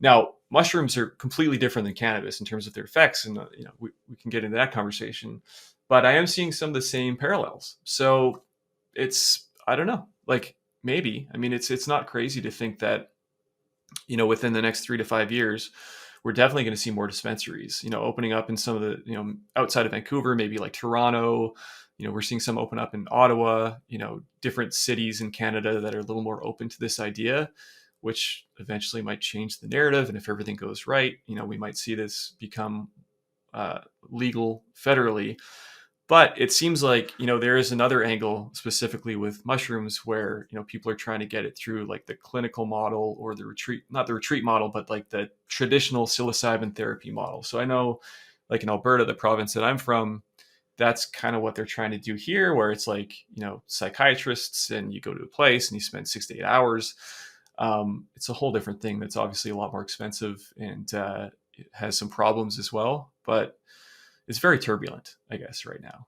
Now, mushrooms are completely different than cannabis in terms of their effects, and we can get into that conversation. But I am seeing some of the same parallels. So I don't know, like, maybe. I mean, it's not crazy to think that within the next 3 to 5 years, we're definitely going to see more dispensaries, opening up in some of the, outside of Vancouver, maybe like Toronto. We're seeing some open up in Ottawa, different cities in Canada that are a little more open to this idea, which eventually might change the narrative. And if everything goes right, we might see this become legal federally. But it seems like, there is another angle specifically with mushrooms where, people are trying to get it through like the clinical model or not the retreat model, but like the traditional psilocybin therapy model. So I know, like in Alberta, the province that I'm from, that's kind of what they're trying to do here, where it's like, psychiatrists, and you go to a place and you spend 6 to 8 hours. It's a whole different thing that's obviously a lot more expensive, and it has some problems as well. But it's very turbulent, I guess, right now.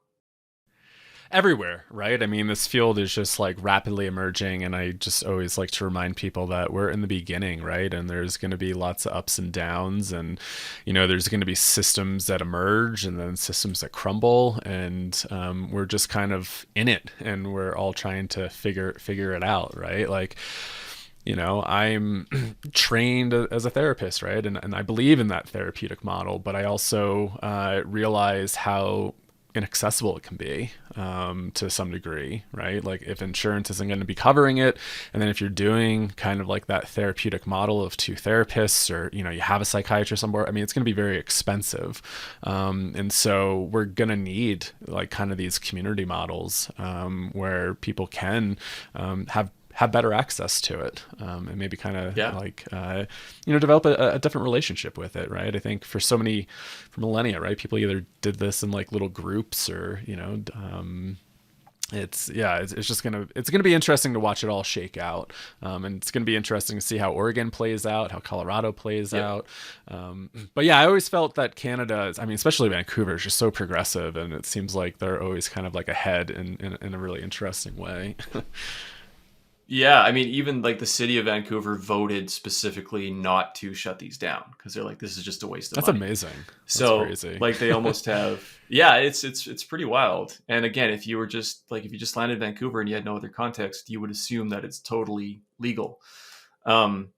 everywhere, right? I mean, this field is just like rapidly emerging, and I just always like to remind people that we're in the beginning, right? And there's going to be lots of ups and downs, and there's going to be systems that emerge and then systems that crumble, and we're just kind of in it, and we're all trying to figure it out, right? Like, I'm trained as a therapist, right? And I believe in that therapeutic model, but I also realize how inaccessible it can be to some degree, right? Like if insurance isn't going to be covering it, and then if you're doing kind of like that therapeutic model of two therapists, or you have a psychiatrist on board, I mean, it's going to be very expensive, and so we're going to need like kind of these community models where people can have better access to it, and maybe kind of Yeah. like develop a different relationship with it, right? I think for millennia, right, people either did this in like little groups, or it's just gonna be interesting to watch it all shake out, and it's gonna be interesting to see how Oregon plays out, how Colorado plays Yep. out, but yeah, I always felt that Canada is, I mean, especially Vancouver, is just so progressive, and it seems like they're always kind of like ahead in a really interesting way. Yeah, I mean, even like the city of Vancouver voted specifically not to shut these down because they're like, this is just a waste of That's money. amazing. That's So crazy. like they almost have, yeah, it's pretty wild. And again, if you just landed in Vancouver and you had no other context, you would assume that it's totally legal. Um,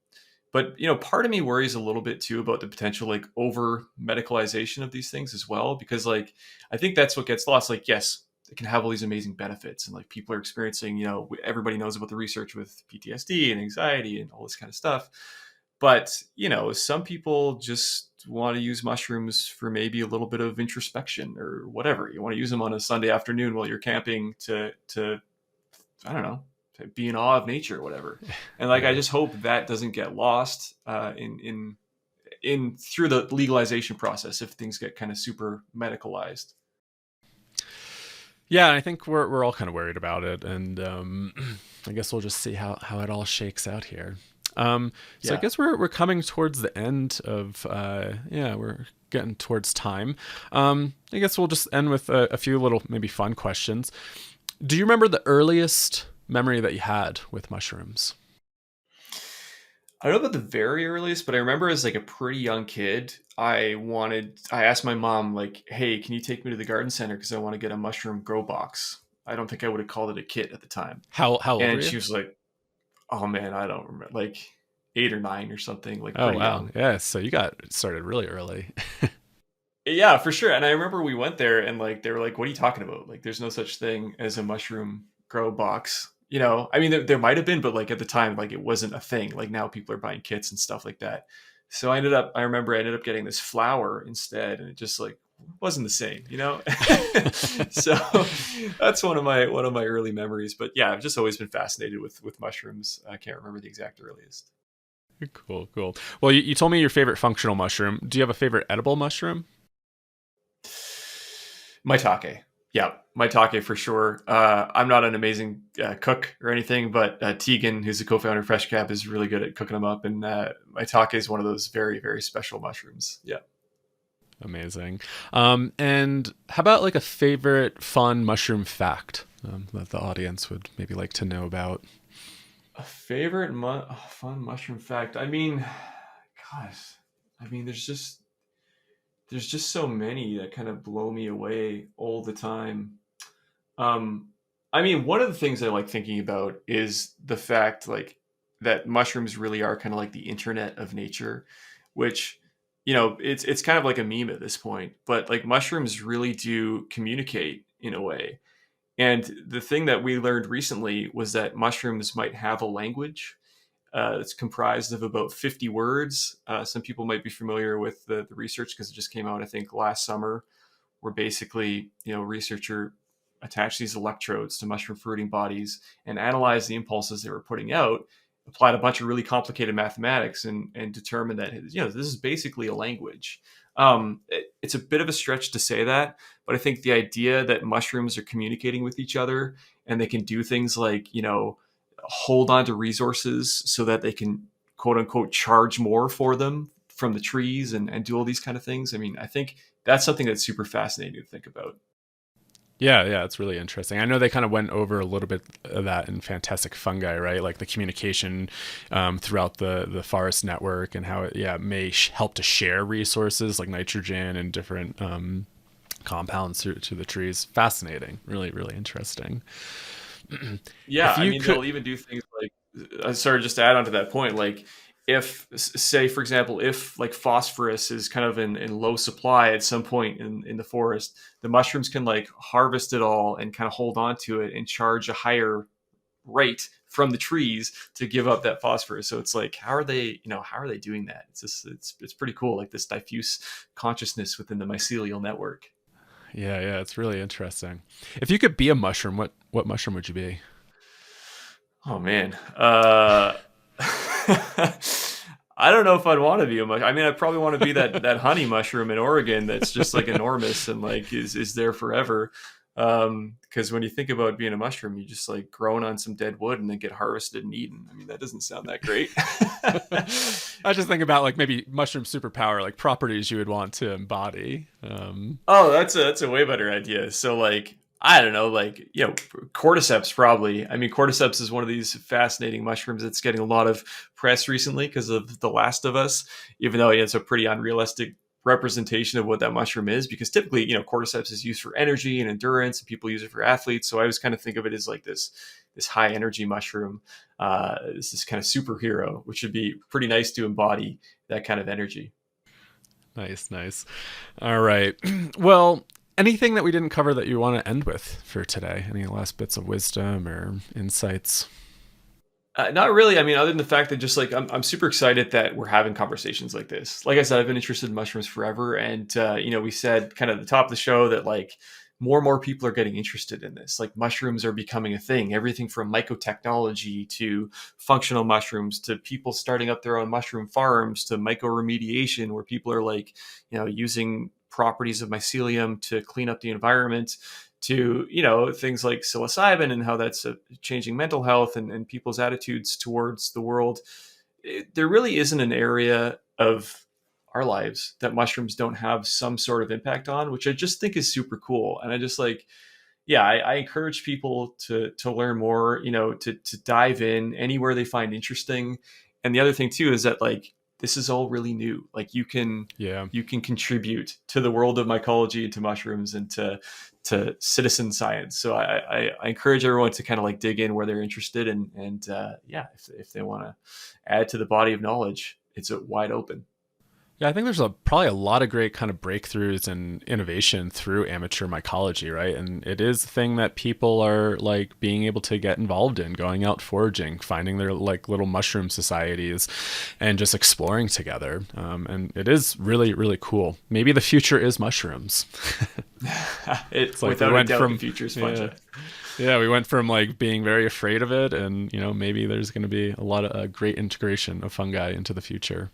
but part of me worries a little bit too about the potential like over medicalization of these things as well, because like I think that's what gets lost. Like, yes, it can have all these amazing benefits, and like people are experiencing, everybody knows about the research with PTSD and anxiety and all this kind of stuff. But some people just want to use mushrooms for maybe a little bit of introspection or whatever. You want to use them on a Sunday afternoon while you're camping to I don't know, to be in awe of nature or whatever. And like, I Yeah. just hope that doesn't get lost in through the legalization process if things get kind of super medicalized. Yeah, I think we're all kind of worried about it, and I guess we'll just see how it all shakes out here. So I Yeah. guess we're coming towards the end of yeah, we're getting towards time. I guess we'll just end with a few little maybe fun questions. Do you remember the earliest memory that you had with mushrooms? I don't know about the very earliest, but I remember as like a pretty young kid, I asked my mom, like, hey, can you take me to the garden center? Because I want to get a mushroom grow box. I don't think I would have called it a kit at the time. How old were And you? she was like, oh man, I don't remember, like 8 or 9 or something, like Oh pretty wow, young. yeah. So you got started really early. Yeah, for sure. And I remember we went there and like they were like, what are you talking about? Like there's no such thing as a mushroom grow box. I mean there might have been, but like at the time, like it wasn't a thing. Like now people are buying kits and stuff like that. So I remember I ended up getting this flower instead, and it just like wasn't the same. So that's one of my early memories. But yeah, I've just always been fascinated with mushrooms. I can't remember the exact earliest. Cool, cool. Well, you told me your favorite functional mushroom. Do you have a favorite edible mushroom? Maitake. Yeah, maitake for sure. I'm not an amazing cook or anything, but Tegan, who's the co-founder of FreshCap, is really good at cooking them up, and maitake is one of those very, very special mushrooms. Yeah. Amazing. And how about like a favorite fun mushroom fact that the audience would maybe like to know about? A favorite fun mushroom fact. I mean, gosh, I mean, there's just so many that kind of blow me away all the time. Um, I mean, one of the things I like thinking about is the fact like that mushrooms really are kind of like the internet of nature, which it's kind of like a meme at this point, but like mushrooms really do communicate in a way. And the thing that we learned recently was that mushrooms might have a language. It's comprised of about 50 words. Some people might be familiar with the research because it just came out, I think, last summer, where basically, researcher attached these electrodes to mushroom fruiting bodies and analyzed the impulses they were putting out, applied a bunch of really complicated mathematics, and determined that this is basically a language. It's a bit of a stretch to say that, but I think the idea that mushrooms are communicating with each other and they can do things like hold on to resources so that they can quote unquote charge more for them from the trees and do all these kind of things. I mean, I think that's something that's super fascinating to think about. Yeah, it's really interesting. I know they kind of went over a little bit of that in Fantastic Fungi, right? Like the communication throughout the forest network and how it, yeah, may help to share resources like nitrogen and different compounds to the trees. Fascinating. Really, really interesting. Yeah, If I you mean, could, they'll even do things like, sorry, just to add on to that point, like if, say, for example, if like phosphorus is kind of in low supply at some point in the forest, the mushrooms can like harvest it all and kind of hold on to it and charge a higher rate from the trees to give up that phosphorus. So it's like, how are they, how are they doing that? It's just, it's pretty cool, like this diffuse consciousness within the mycelial network. yeah, it's really interesting. If you could be a mushroom, what mushroom would you be? Oh man. I don't know if I'd want to be a mushroom. I mean, I probably want to be that honey mushroom in Oregon that's just like enormous and like is there forever. Because when you think about being a mushroom, you just like growing on some dead wood and then get harvested and eaten. I mean, that doesn't sound that great. I just think about like maybe mushroom superpower, like properties you would want to embody. Oh, that's a way better idea. So like I don't know, like cordyceps probably. I mean, cordyceps is one of these fascinating mushrooms that's getting a lot of press recently because of The Last of Us, even though it's a pretty unrealistic representation of what that mushroom is. Because typically, cordyceps is used for energy and endurance, and people use it for athletes. So I always kind of think of it as like this high energy mushroom, this kind of superhero, which would be pretty nice to embody that kind of energy. Nice, nice. All right. Well, anything that we didn't cover that you want to end with for today? Any last bits of wisdom or insights? Not really. I mean, other than the fact that just like I'm super excited that we're having conversations like this. Like I said, I've been interested in mushrooms forever, and we said kind of at the top of the show that like more and more people are getting interested in this. Like mushrooms are becoming a thing. Everything from mycotechnology to functional mushrooms to people starting up their own mushroom farms to mycoremediation, where people are like using properties of mycelium to clean up the environment to things like psilocybin and how that's changing mental health and people's attitudes towards the world. There really isn't an area of our lives that mushrooms don't have some sort of impact on, which I just think is super cool. And I just like, yeah, I encourage people to learn more, to dive in anywhere they find interesting. And the other thing too is that like this is all really new. Like Yeah. you can contribute to the world of mycology and to mushrooms and to citizen science. So I encourage everyone to kind of like dig in where they're interested and yeah, if they want to add to the body of knowledge, it's wide open. Yeah, I think there's probably a lot of great kind of breakthroughs and innovation through amateur mycology, right? And it is a thing that people are like being able to get involved in, going out foraging, finding their like little mushroom societies, and just exploring together. And it is really, really cool. Maybe the future is mushrooms. It It's like we without a went doubt the from future is yeah, fungi. yeah, we went from like being very afraid of it, and maybe there's going to be a lot of great integration of fungi into the future.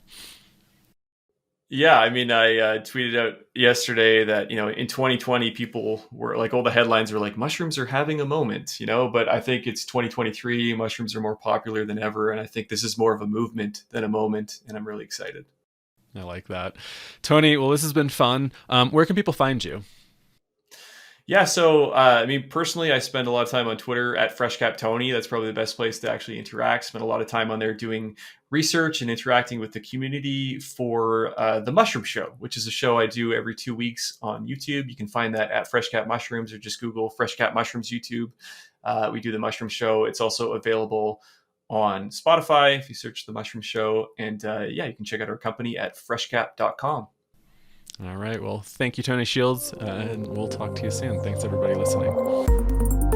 Yeah, I mean, I tweeted out yesterday that in 2020, people were like, all the headlines were like, mushrooms are having a moment, But I think it's 2023. Mushrooms are more popular than ever, and I think this is more of a movement than a moment, and I'm really excited. I like that, Tony. Well, this has been fun. Where can people find you? Yeah, so I mean, personally, I spend a lot of time on Twitter at FreshCap Tony. That's probably the best place to actually interact. Spend a lot of time on there doing research and interacting with the community for the Mushroom Show, which is a show I do every 2 weeks on YouTube. You can find that at FreshCap Mushrooms or just Google FreshCap Mushrooms YouTube. We do the Mushroom Show. It's also available on Spotify if you search the Mushroom Show. And yeah, you can check out our company at freshcap.com. All right. Well, thank you, Tony Shields, and we'll talk to you soon. Thanks, everybody listening.